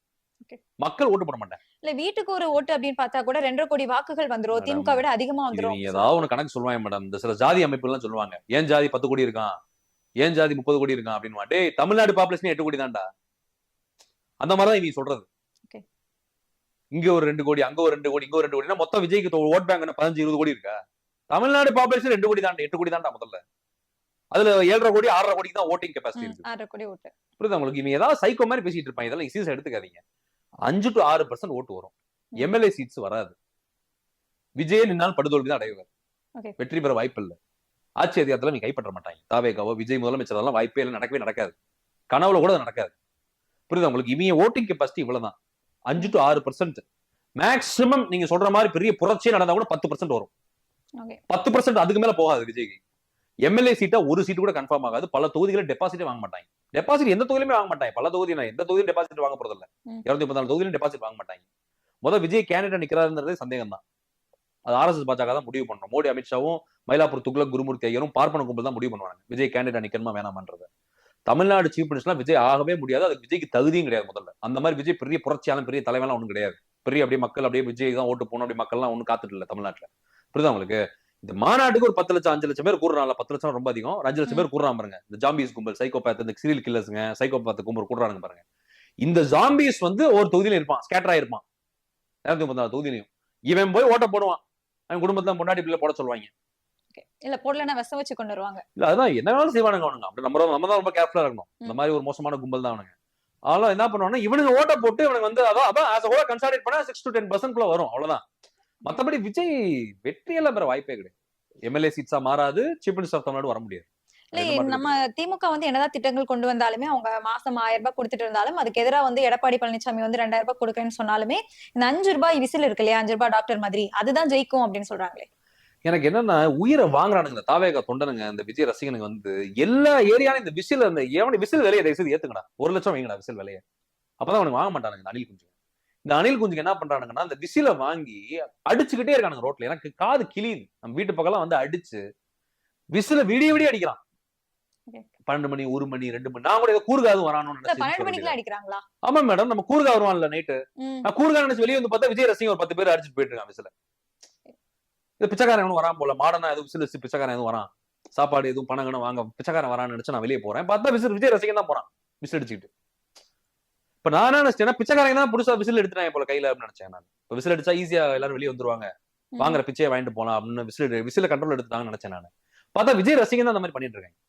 மக்கள் ஓட்டு போட மாட்டாங்க.
இல்ல வீட்டுக்கு ஒரு ஓட்டு அப்படின்னு பார்த்தா கூட 2.5 கோடி வாக்குகள் வந்துரும். திமுக விட அதிகமா வந்துரும்.
ஏதாவது ஒண்ணு கணக்கு சொல்லுவாங்க மேடம். இந்த சில ஜாதி அமைப்புகள் எல்லாம் சொல்லுவாங்க, ஏன் ஜாதி 10 கோடி இருக்கான், ஏன் ஜாதி 30 கோடி இருக்கான் அப்படின்னு. டேய், தமிழ்நாடு பாப்புலேஷன் 8 கோடி தான்டா. அந்த மாதிரிதான் இவங்க சொல்றது. இங்க ஒரு 2 கோடி, அங்க ஒரு 2 கோடி, இங்க ஒரு 2 கோடினா மொத்தம் விஜய்க்கு ஓட் பேங்க் 15-20 கோடி இருக்கா? தமிழ்நாடு பாப்புலேஷன் 2 கோடி தான், 8 கோடி தான்டா முதல்ல. அதுல 7.5 கோடி 6.5 கோடிக்கு தான் ஓட்டிங் கெபாசிட்டி இருக்கு.
6.5 கோடி ஓட்டு.
புரியுது உங்களுக்கு? இவங்க ஏதாவது சைக்கோ மாதிரி பேசிட்டு இருப்பாங்க. இதெல்லாம் சீரியஸா எடுத்துக்காதீங்க. 5-6% ஓட்டு வரும். எம்எல்ஏ சீட்ஸ் வராது. விஜய் நின்னால் படுதோல்வி தான் அடைவார். வெற்றி பெற வாய்ப்பு இல்லை. ஆட்சி அதிகாரத்துல நீங்க கைப்பற்ற மாட்டாங்க. தாவேகாவோ விஜய் முதலமைச்சர் அதெல்லாம் வாய்ப்பே இல்லை, நடக்கவே நடக்காது. கனவுல கூட நடக்காது. புரியுது உங்களுக்கு? இவங்க ஓட்டிங் கெபாசிட்டி இவ்வளவுதான், 5-6%. மேக்சிமம் நீங்க சொல்ற மாதிரி பெரிய புரட்சியே நடந்தா கூட 10% வரும். 10% அதுக்கு மேல போகாது விஜய்க்கு. எம்எல்ஏ சீட்டா ஒரு சீட்டு கூட கன்ஃபார்ம் ஆகாது. பல தொகுதிகளை டெபாசிட்டே வாங்க மாட்டாங்க. டெபாசிட் எந்த தொகுதியிலுமே வாங்க மாட்டாங்க. பல தொகுதி எந்த தொகுதியும் டெபாசிட் வாங்க போறது இல்ல. 234 தொகுதியிலும் டெபாசிட் வாங்க மாட்டாங்க. முதல் விஜய் கேண்டிடேட் நிக்கிறாருன்றது சந்தேகம் தான். அது ஆர்எஸ்எஸ் பாஜக தான் முடிவு பண்ணணும். மோடி, அமித்ஷாவும், மயிலாப்பூர் துக்ளக் குருமூர்த்தி ஐயரும் பார்ப்பன கும்பல் தான் முடிவு பண்ணுவாங்க விஜய் கேண்டிடேட் நிக்கணுமா வேணாமான்றது. தமிழ்நாடு சீஃப் மினிஸ்டர்லாம் விஜய் ஆகவே முடியாது. அதுக்கு விஜய்க்கு தகுதியும் கிடையாது. முதல்ல அந்த மாதிரி விஜய் பெரிய புரட்சியாலும் பெரிய தலைவெல்லாம் ஒண்ணும் கிடையாது. பெரிய அப்படியே மக்கள் அப்படியே விஜய் தான் ஓட்டு போகணும் அப்படி மக்கள்லாம் ஒன்னும் காத்துட்டு இல்லை தமிழ்நாட்டுல. புரியுதா உங்களுக்கு? இந்த மாநாட்டுக்கு ஒரு 10 லட்சம் 5 லட்சம் பேர் கூடுறாங்க. 10 லட்சம் ரொம்ப அதிகம். 5 லட்சம் பேர் கூடுறாங்க பாருங்க. இந்த ஜாம்பிஸ் கும்பல், சைக்கோபாத், இந்த சீரியல் கில்லர்ஸ்ங்க, சைக்கோபாத் கும்பல் கூடுறாங்க பாருங்க. இந்த ஜாம்பிஸ் வந்து ஒரு தொகுதியில இருப்பான், ஸ்கேட்டர் ஆயிருப்பான். 234 தொகுதியிலையும் இவன் போய் ஓட்ட போடுவான். அவன் குடும்பத்துல முன்னாடி பிள்ளை போட சொல்லுவாங்க.
இல்ல போடலன்னா விஷம் வச்சு கொண்டு வருவாங்க. இல்ல
அதுதான் என்ன வேணாலும் செய்வானுங்க அவனுங்க. அப்படி நம்ம தான் ரொம்ப கேர்ஃபுல்லா இருக்கணும். இந்த மாதிரி ஒரு மோசமான கும்பல் தான் அவனுங்க. அதெல்லாம் என்ன பண்ணுவாங்கன்னா இவனுங்க ஓட்ட போட்டு இவனுக்கு வந்து அதான் கன்சாலிடேட் பண்ணா 6-10% வரும். அவ்வளவுதான். மத்தபடி விஜய் வெற்றியெல்லாம் பெற வாய்ப்பே கிடையாது. எம்எல்ஏ சீட்ஸா மாறாது. சீஃப் மினிஸ்டர் ஆஃப் தமிழ்நாடு வர முடியாது.
இல்ல நம்ம திமுக வந்து என்னதான் திட்டங்கள் கொண்டு வந்தாலுமே, அவங்க மாசம் 1000 ரூபாய் கொடுத்துட்டு இருந்தாலும் அதுக்கு எதிராக வந்து எடப்பாடி பழனிசாமி வந்து 2000 ரூபாய் கொடுக்குறேன்னு சொன்னாலுமே இந்த 5 ரூபாய் விசில் இருக்கு இல்லையா, 5 ரூபாய் டாக்டர் மாதிரி, அதுதான் ஜெயிக்கும் அப்படின்னு சொல்றாங்களே. எனக்கு
என்னன்னா உயிரை வாங்குறானுங்க தாவேகா தொண்டனுங்க. இந்த விஜய் ரசிகனுங்க வந்து எல்லா ஏரியாலும் இந்த விசில், அந்த விசில் விலையை தயவு செய்து ஏத்துங்கடா. 1 லட்சம் வைங்கடா விசில் விலையை. அப்பதான் அவனுக்கு வாங்க மாட்டானுங்க. அணில் குஞ்சுங்க, இந்த அணில் குஞ்சுங்க என்ன பண்றானுங்கன்னா அந்த விசில வாங்கி அடிச்சுக்கிட்டே இருக்கானுங்க ரோட்ல. எனக்கு காது கிளியுது. நம்ம வீட்டு பக்கம் வந்து அடிச்சு விசில விடிய விடிய அடிக்கிறான். 12 மணி 1 மணி 2 மணி. நான் கூட ஏதோ கூறுகாது வரானு.
12 மணிக்கு அடிக்கிறாங்களா?
ஆமா மேடம், நம்ம கூறுகா வருவான்ல நைட்டு. நான் கூறுகா நினைச்சு வெளியே வந்து பார்த்தா விஜய் ரசிகன் ஒரு 10 பேர் அடிச்சுட்டு போயிட்டு இருக்கான் விசில. இது பிச்சைக்காரன் எவனும் வரான் போல, மாடனா எதுவும் விசில் வச்சு பிச்சைக்காரன் எதுவும் வரான், சாப்பாடு எதுவும் பணங்கன்னு வாங்க பிச்சைக்காரன் வரான்னு நினைச்சு நான் வெளியே போறேன். பார்த்தா விஜய் ரசிகன் தான் போறான் விசில் அடிச்சுக்கிட்டு. இப்ப நான் நினைச்சேன் பிச்சைக்காரங்க தான் புதுசா விசில் எடுத்துட்டாங்க போல கையில அப்படின்னு நினைச்சேன் நான். இப்ப விசில் அடிச்சா ஈஸியா எல்லாரும் வெளியே வந்துருவாங்க, வாங்குற பிச்சையை வாங்கிட்டு போலாம் அப்படின்னு விசில கண்ட்ரோல் எடுத்துட்டாங்கன்னு நினைச்சேன் நான். பார்த்தா விஜய் ரசிகன் தான் அந்த மாதிரி பண்ணிட்டு இருக்காங்க.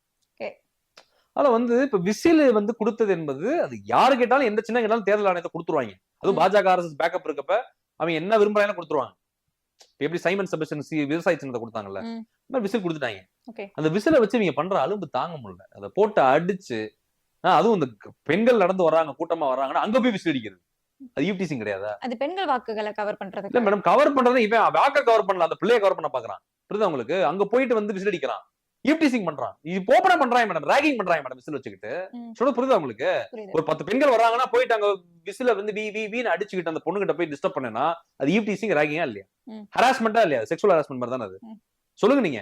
அதுல வந்து இப்ப விசில் வந்து கொடுத்தது என்பது அது யாரு கேட்டாலும் எந்த சின்ன கேட்டாலும் தேர்தல் ஆணையத்தை கொடுத்துருவாங்க. அதுவும் பாஜக ஆர்எஸ்எஸ் பேக்கப் இருக்கப்ப அவன் என்ன விரும்புறாங்க கொடுத்துருவாங்க. எப்படி சைமன் செபஸ்டியன் விவசாய சின்னத்தை கொடுத்தாங்கல்ல, விசில் கொடுத்துட்டாங்க. அந்த விசில வச்சு இவங்க பண்ற அலும்பு தாங்க முடியல. அதை போட்டு அடிச்சு, அதுவும் இந்த பெண்கள் நடந்து வர்றாங்க, கூட்டமா வர்றாங்கன்னா அங்க போய் விசில் அடிக்கிறது. அது ஈவ்டீசிங் கிடையாதா? அது பெண்கள் வாக்குகளை கவர் பண்றது இல்ல மேடம். கவர் பண்றது இவன் வாக்க கவர் பண்ணல, அந்த பிள்ளைய கவர் பண்ண பாக்குறான். புரியுதா உங்களுக்கு? அங்க போயிட்டு வந்து விசில் அடிக்கிறான், ஈவ்டீசிங் பண்றான், இது போப்பன பண்றாங்க மேடம், ராகிங் பண்றாங்க மேடம் விசில் வச்சுக்கிட்டு. சொல்ல புரியுதா உங்களுக்கு? ஒரு 10 பெண்கள் வர்றாங்கன்னா போயிட்டு அங்க விசில வந்து வீன்னு அடிச்சுக்கிட்டு அந்த பொண்ணு கிட்ட போய் டிஸ்டர்ப் பண்ணா அது ஈவ்டீசிங் ராகிங்கா இல்லையா? ஹராஸ்மெண்டா இல்லையா? செக்ஷுவல் ஹராஸ்மெண்ட் மாதிரி தானே அது? சொல்லுங்க நீங்க.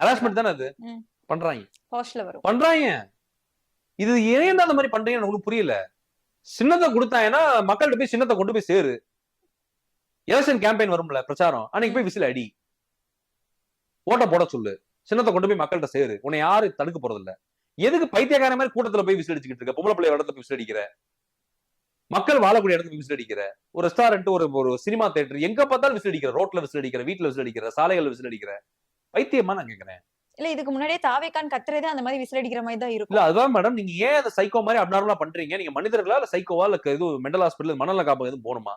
ஹராஸ்மெண்ட் தானே அது? பண்றாங்க பண்றாங்க. இது ஏன் அந்த மாதிரி பண்றீங்கன்னு உங்களுக்கு புரியல. சின்னத்தை கொடுத்தாங்கன்னா மக்கள்கிட்ட போய் சின்னத்தை கொண்டு போய் சேரு. எலெக்ஷன் கேம்பெயின் வரும்ல, பிரச்சாரம், அன்னைக்கு போய் விசில் அடி. ஓட்ட போட சொல்லு, சின்னத்தை கொண்டு போய் மக்கள்கிட்ட சேரு, உன்னை யாரு தடுக்க போறது இல்ல. எதுக்கு பைத்தியக்கார மாதிரி கூட்டத்துல போய் விசில் அடிச்சுக்கிட்டு இருக்க? பொம்பளை பிள்ளை இடத்துல போய் விசில் அடிக்கிற, மக்கள் வாழக்கூடிய இடத்துல விசில் அடிக்கிற, ஒரு ரெஸ்டாரண்ட், ஒரு சினிமா தியேட்டர், எங்க பார்த்தாலும் விசில் அடிக்கிற, ரோட்ல விசில் அடிக்கிற, வீட்டுல விசில் அடிக்கிற, சாலைகள் விசில் அடிக்கிற, பைத்தியமா நான் கேக்குறேன்.
இல்ல இதுக்கு முன்னாடியே தாவேக்கான் கத்துறதே அந்த மாதிரி விசில் அடிக்கிற மாதிரி தான்
இல்ல
இருக்கும்.
அதுதான் மேடம், நீங்க ஏன் அந்த சைக்கோ மாதிரி அப்நார்மலா பண்றீங்க? நீங்க மனிதர்களா இல்ல சைக்கோவா இல்ல இது மெண்டல் ஹாஸ்பிட்டல் மனநல காப்பகம் எதுவும் போகணுமா?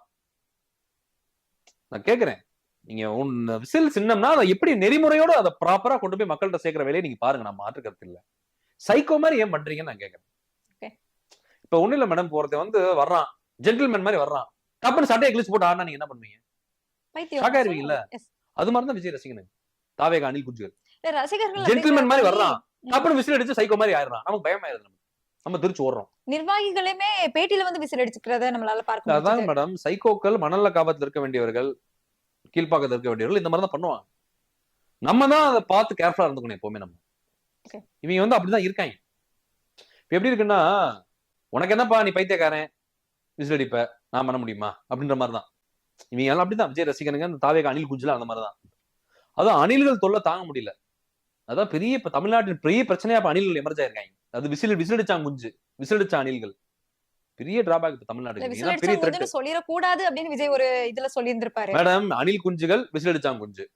நான் கேக்குறேன். நீங்க விசில் சின்னம்னா அதை எப்படி நெறிமுறையோட அதை ப்ராப்பரா கொண்டு போய் மக்கள்கிட்ட சேர்க்கிற வேலையை நீங்க பாருங்க. நான் மாற்று கருத்து இல்ல. சைக்கோ மாதிரி ஏன் பண்றீங்கன்னு நான் கேக்குறேன். இப்ப ஒண்ணு இல்ல மேடம், போறது வர்றான், ஜென்டில்மேன் மாதிரி வர்றான், டப்புன்னு சட்டையை கிழிச்சு போட்டு ஆடினா நீங்க என்ன பண்ணுவீங்க? ஷாக் ஆயிருவீங்கல்ல? அது மாதிரிதான் விஜய் ரசிகனுக்கு தாவேகா அணில் குஞ்சுகள்.
ரசிகர்கள்
ஜென்டில்மேன் மாதிரி வர்றான், டப்புன்னு விசில் அடிச்சு சைக்கோ மாதிரி ஆயிடுறான், நமக்கு பயமாயிருது, நம்ம திருச்சி ஓடுறோம்.
நிர்வாகிகளுமே பேட்டியில வந்து விசில் அடிச்சுக்கிறத நம்மளால பார்க்க
அதான்
முடியுது.
மேடம், சைக்கோக்கள் மணல்ல காபத்துல இருக்க வேண்டியவர்கள், கீழ்பாக்கத்துல இருக்க வேண்டியவர்கள் இந்த மாதிரி தான் பண்ணுவாங்க. நம்ம தான் அதை பார்த்து கேர்ஃபுல்லா இருந்துக்கணும் எப்பவுமே. நம்ம இவங்க அப்படிதான் இருக்காங்க. இப்ப எப்படி இருக்குன்னா, உனக்கு என்னப்பா நீ பைத்தியக்காரன் விசில் அடிப்ப, நான் பண்ண முடியுமா அப்படின்ற மாதிரிதான் இவங்க எல்லாம். அப்படிதான் விஜய் ரசிகனுங்க அந்த தாவேகா அணில் குஞ்சுல அந்த மாதிரிதான். அதான் அணில்கள் தொல்லை தாங்க முடியல. அதான் பெரிய இப்ப தமிழ்நாட்டின் பெரிய பிரச்சனையா இப்ப அணில்கள் எமர்ஜ் ஆயிருக்காங்க. அது விசிலடிச்சாங்க குஞ்சு, விசிலடிச்ச அணில்கள் பெரிய டிராபேக் இப்ப தமிழ்நாடு.
சொல்லிடக்கூடாது அப்படின்னு விஜய் ஒரு இதுல சொல்லி இருந்திருப்பாரு.
மேடம், அணில் குஞ்சுகள் விசிலடிச்சாங்க குஞ்சு,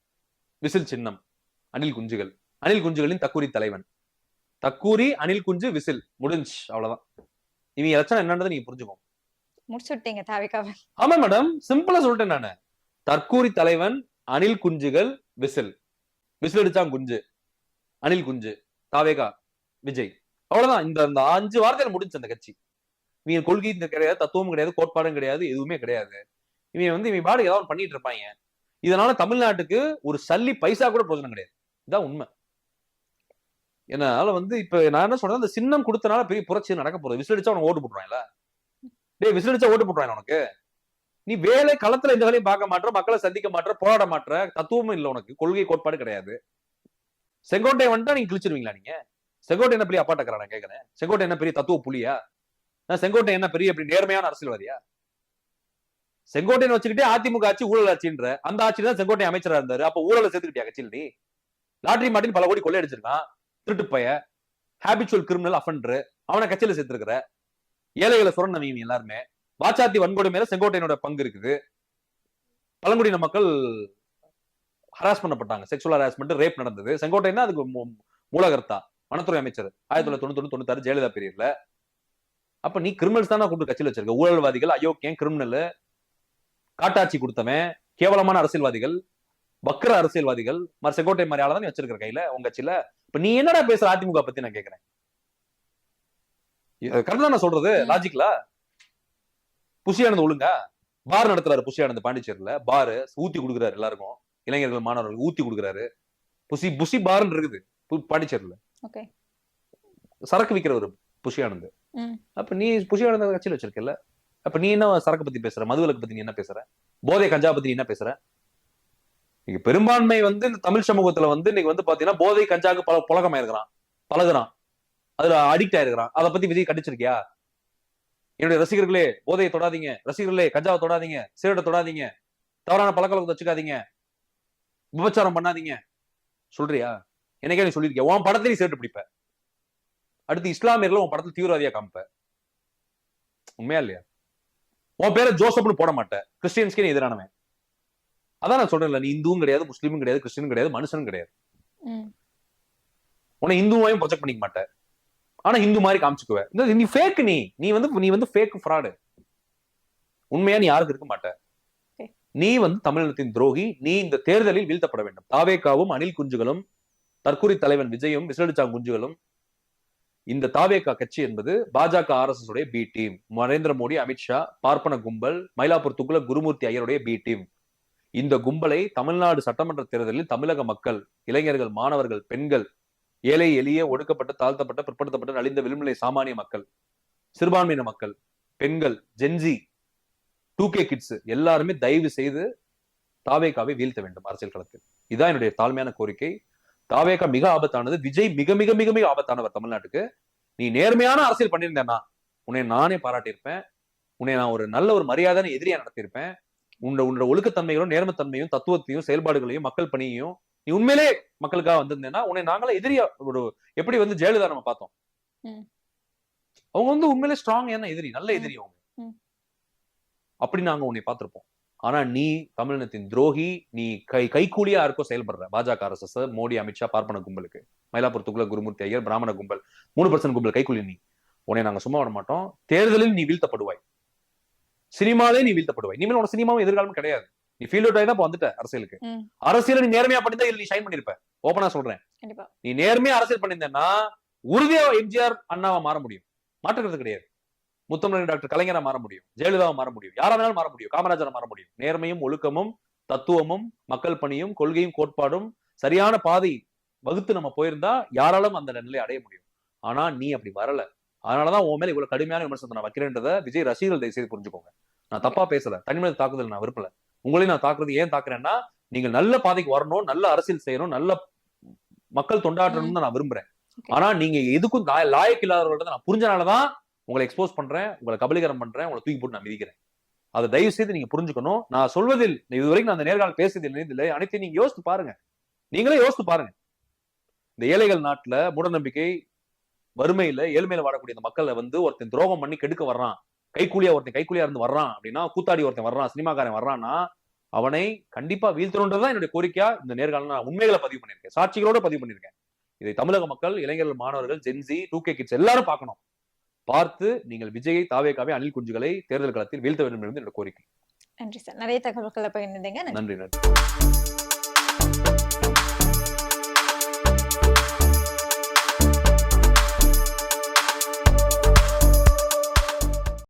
விசில் சின்னம் அணில் குஞ்சுகள், அணில் குஞ்சுகளின் தக்கூரி தலைவன், தக்கூரி அணில் குஞ்சு விசில் முடிஞ்சு, அவ்வளவுதான். இவங்க லட்சணம் என்னன்றதை நீங்க புரிஞ்சுக்கோங்க.
முடிச்சுட்டீங்க தாவேகாவை.
ஆமா மேடம், சிம்பிளா சொல்லிட்டேன் நானு. தற்கூரி தலைவன், அணில் குஞ்சுகள், விசில், விசில் அடிச்சாங்க குஞ்சு, அணில் குஞ்சு, தாவேகா, விஜய், அவ்வளவுதான். இந்த 5 வார்த்தையில முடிஞ்சு அந்த கட்சி. இவங்க கொள்கை கிடையாது, தத்துவம் கிடையாது, கோட்பாடும் கிடையாது, எதுவுமே கிடையாது. இவங்க பாடு ஏதாவது பண்ணிட்டு இருப்பாங்க. இதனால தமிழ்நாட்டுக்கு ஒரு சல்லி பைசா கூட பிரயோஜனம் கிடையாது. இதான் உண்மை. என்னால இப்ப நான் என்ன சொல்றேன், அந்த சின்னம் கொடுத்தனால பெரிய புரட்சி நடக்க போகுது. விசில் அடிச்சா உனக்கு ஓட்டு போட்டுருவாங்கல்ல? டேய், விசில் அடிச்சா ஓட்டு போட்டுருவாங்க உனக்கு. நீ வேலை களத்துல இந்த வேலையும் பார்க்க மாட்ட, மக்களை சந்திக்க மாட்ட, போராட மாட்ட, தத்துவமும் இல்லை உனக்கு, கொள்கை கோட்பாடு கிடையாது. செங்கோட்டை வந்துட்டா நீங்க கிழிச்சிருவீங்களா? நீங்க செங்கோட்டை என்ன பெரிய அப்பாட்டக்கறா? நான் கேட்கிறேன், செங்கோட்டை என்ன பெரிய தத்துவ புலியா? செங்கோட்டை என்ன பெரிய அப்படி நேர்மையான அரசியல்வாதியா? செங்கோட்டையன் வச்சுக்கிட்டே அதிமுக ஆட்சி ஊழல் ஆட்சின்ற அந்த ஆட்சியில தான் செங்கோட்டை அமைச்சரா இருந்தாரு. அப்ப ஊழலை சேர்த்துக்கிட்டியா கட்சியில்? நீ லாட்டரி மாட்டின் பல கோடி கொள்ளையடிச்சிருக்கான், திருட்டு பைய, ஹேபிச்சுவல் கிரிமினல் அஃபெண்டர், அவனை கட்சியில சேர்த்திருக்கிற. ஏழைகளை சுரண்டவங்க எல்லாருமே. வாச்சாத்தி வன்கொடை மேல செங்கோட்டையனோட பங்கு இருக்குது. பழங்குடியின மக்கள் ஹராஸ் பண்ணப்பட்டாங்க, செக்ஷுவல் ஹராஸ்மெண்ட், ரேப் நடந்தது. செங்கோட்டையன் அதுக்கு மூலகர்த்தா, வனத்துறை அமைச்சர் 1999-96 ஜெயலலிதா பீரியட்ல. அப்ப நீ கிரிமினல்ஸ் தானே கூப்பிட்டு கட்சியில் வச்சிருக்க. ஊழல்வாதிகள், அயோக்கியம், கிரிமினல், காட்டாட்சி கொடுத்தவன், கேவலமான அரசியல்வாதிகள், வக்கர அரசியல்வாதிகள், செங்கோட்டை மாதிரி ஆளதான் நீ வச்சிருக்கிற கையில உங்க கட்சியில. இப்ப நீ என்னடா பேசுற அதிமுக பத்தி நான் கேக்குறேன். கரெக்டா நான் சொல்றது லாஜிக்கலா? புஷியானது ஒழுங்கா பார் நடத்துறாரு. புஷியானது பாண்டிச்சேரியில பாரு ஊத்தி கொடுக்குறாரு, எல்லாருக்கும் இளைஞர்கள் மாணவர்கள் ஊத்தி கொடுக்குறாரு. புஷி பார்ன்னு இருக்குது பாண்டிச்சேரியில, சரக்கு விற்கிற ஒரு புஷியானது. அப்ப நீ புஷியானந்த கட்சியில வச்சிருக்கல, அப்ப நீ என்ன சரக்கு பத்தி பேசுற? மதுவிலக்கு பத்தி நீ என்ன பேசுற? போதை கஞ்சா பத்தி நீ என்ன பேசுற? நீங்க பெரும்பான்மை இந்த தமிழ் சமூகத்துல இன்னைக்கு பாத்தீங்கன்னா போதை கஞ்சாக்கு புழக்கமாயிருக்கிறான், பழகுறான், அதுல அடிக்ட் ஆயிருக்கிறான். அதை பத்தி விஜய் கண்டிச்சிருக்கியா? என்னுடைய ரசிகர்களே போதையை தொடாதீங்க, ரசிகர்களே கஞ்சாவை தொடாதீங்க, சிகரெட்டை தொடாதீங்க, தவறான பழக்கவழக்கத்தை வச்சுக்காதீங்க, விபச்சாரம் பண்ணாதீங்க சொல்றியா? எனக்கே நீ சொல்லிருக்கியா? உன் படத்திலேயே சிகரெட் பிடிப்ப, அடுத்து இஸ்லாமியர்கள் உன் படத்துல தீவிரவாதியா காமிப்ப, உண்மையா இல்லையா? உன் பேரை ஜோசப்னு போட மாட்டேன், கிறிஸ்டியன்ஸ்க்கே நீ எதிரானவன். அதான் நான் சொல்றேன்ல, நீ இந்துவும் கிடையாது, முஸ்லீமும் கிடையாது, கிறிஸ்டியனும் கிடையாது, மனுஷனும் கிடையாது. உன்னை இந்துவாயும் ப்ரொஜெக்ட் பண்ணிக்க மாட்டேன், ஆனா இந்து மாதிரி காமிச்சுக்குவேன். நீ ஃபேக், நீ ஃபேக் ஃப்ராடு. உண்மையா நீ யாருக்கு இருக்க மாட்ட. நீ தமிழினத்தின் துரோகி. நீ இந்த தேர்தலில் வீழ்த்தப்பட வேண்டும். தாவேகாவும் அணில் குஞ்சுகளும், தற்கூரி தலைவன் விஜயும், விசிலடிச்சாங் குஞ்சுகளும், இந்த தாவேகா கட்சி என்பது பாஜக RSS உடைய பி டீம். நரேந்திர மோடி, அமித்ஷா, பார்ப்பன கும்பல், மயிலாப்பூர் துக்குல குருமூர்த்தி ஐயருடைய பி டீம். இந்த கும்பலை தமிழ்நாடு சட்டமன்ற தேர்தலில் தமிழக மக்கள், இளைஞர்கள், மாணவர்கள், பெண்கள், ஏழை எளிய, ஒடுக்கப்பட்ட, தாழ்த்தப்பட்ட, பிற்படுத்தப்பட்ட, நலிந்த, விளிம்புநிலை சாமானிய மக்கள், சிறுபான்மையின மக்கள், பெண்கள், ஜென்ஜி, 2K கிட்ஸ் எல்லாருமே தயவு செய்து தாவேகாவை வீழ்த்த வேண்டும் அரசியல் களத்தில். இதுதான் என்னுடைய தாழ்மையான கோரிக்கை. தாவேகா மிக ஆபத்தானது. விஜய் மிக மிக மிக மிக ஆபத்தானவர் தமிழ்நாட்டுக்கு. நீ நேர்மையான அரசியல் பண்ணியிருந்தேன்னா உன்னை நானே பாராட்டியிருப்பேன். உன்னை நான் ஒரு நல்ல ஒரு மரியாதையான எதிரியா நடத்தியிருப்பேன். உன்னோட ஒழுக்கத்தன்மைகளும் நேர்மத்தன்மையும் தத்துவத்தையும் செயல்பாடுகளையும் மக்கள் பணியையும் நீ உண்மையிலே மக்களுக்காக வந்திருந்தேன்னா உன்னை நாங்களே எதிரியா ஒரு எப்படி வந்து ஜெயலலிதா நம்ம பார்த்தோம். அவங்க வந்து உண்மையிலே ஸ்ட்ராங் எதிரி, நல்ல எதிரி அவங்க. அப்படி நாங்க உன்னை பார்த்திருப்போம். ஆனா நீ தமிழினத்தின் துரோகி, நீ கைக்கூலியா யாருக்கோ செயல்படுற பாஜக RSS, மோடி, அமித்ஷா, பார்ப்பன கும்பலுக்கு, மயிலாப்பூர் துக்ளக் குருமூர்த்தி ஐயர், பிராமண கும்பல், 3% கும்பல் கைக்கூலி. நீ உன்னை நாங்க சும்மா விட மாட்டோம். தேர்தலில் நீ வீழ்த்தப்படுவாய், சினிமாலே நீ வீழ்த்தப்படுவாய். இனிமேல் உனக்கு சினிமாவும் எதிர்காலமும் கிடையாது. நீ ஃபீல்ட் அவுட் ஆகி தான் வந்துட்ட அரசியலுக்கு. அரசியல நீ நேர்மையா பண்ணிருந்தா இதுல நீ ஷைன் பண்ணிருப்ப. ஓப்பனா சொல்றேன், நீ நேர்மையா அரசியல் பண்ணிருந்தேன்னா உறுதியா எம்ஜிஆர் அண்ணாவா மாற முடியும், மாற்றுக்கிறது கிடையாது. முத்தமிழ் டாக்டர் கலைஞரா மாற முடியும், ஜெயலலிதாவை மாற முடியும், யாரா வேணாலும் மாற முடியும், காமராஜரை மாற முடியும். நேர்மையும் ஒழுக்கமும் தத்துவமும் மக்கள் பணியும் கொள்கையும் கோட்பாடும் சரியான பாதை வகுத்து நம்ம போயிருந்தா யாராலும் அந்த நிலையை அடைய முடியும். ஆனா நீ அப்படி வரல. அதனாலதான் உன் மேல இவ்வளவு கடுமையான விமர்சனத்தை நான் வைக்கிறேன்றத விஜய் ரசிகர்கள் தயவு செய்து புரிஞ்சுக்கோங்க. நான் தப்பா பேசல, தனிமனித தாக்குதல் நான் விரும்பல. உங்களையும் நான் தாக்குறது ஏன் தாக்குறேன்னா, நீங்க நல்ல பாதைக்கு வரணும், நல்ல அரசியல் செய்யணும், நல்ல மக்கள் தொண்டாற்றணும் தான் நான் விரும்புறேன். ஆனா நீங்க எதுக்கும் லாயக்கு இல்லாதவர்கள நான் புரிஞ்சனாலதான் உங்களை எக்ஸ்போஸ் பண்றேன், உங்களை கபலீகரம் பண்றேன், உங்களை தூக்கி போட்டு நான் மிதிக்கிறேன். அதை தயவு செய்து நீங்க புரிஞ்சுக்கணும். நான் சொல்வதில் இதுவரைக்கும் நான் அந்த நேர்காணல் பேசுறதில்லை, அனைத்தையும் நீங்க யோசித்து பாருங்க, நீங்களே யோசித்து பாருங்க. இந்த ஏழைகள் நாட்டுல மூடநம்பிக்கை, வறுமையில, ஏழ்மையில வாழக்கூடிய இந்த மக்களை வந்து ஒருத்தன் துரோகம் பண்ணி கெடுக்க வர்றான், ஒருத்தன் கைக்கூலியா இருந்து வர்றான் அப்படின்னா, கூத்தாடி ஒருத்தன் வர்றான், சினிமாக்காரன் வர்றான்னா அவனை கண்டிப்பா வீழ்த்தணுன்றதுதான் என்னுடைய கோரிக்கையா இந்த நேர்காணல் நான் உண்மைகளை பதிவு பண்ணியிருக்கேன், சாட்சிகளோட பதிவு பண்ணியிருக்கேன். இதை தமிழக மக்கள், இளைஞர்கள், மாணவர்கள், ஜென்சி, 2K கிட்ஸ் எல்லாரும் பார்க்கணும். பார்த்து நீங்கள் விஜயை, தாவேகாவை, அணில் குஞ்சுகளை தேர்தல் களத்தில் வீழ்த்த வேண்டும் என்பது என்னோட கோரிக்கை.
நன்றி சார், நிறைய தகவல்களை பகிர்ந்தீங்க.
நன்றி.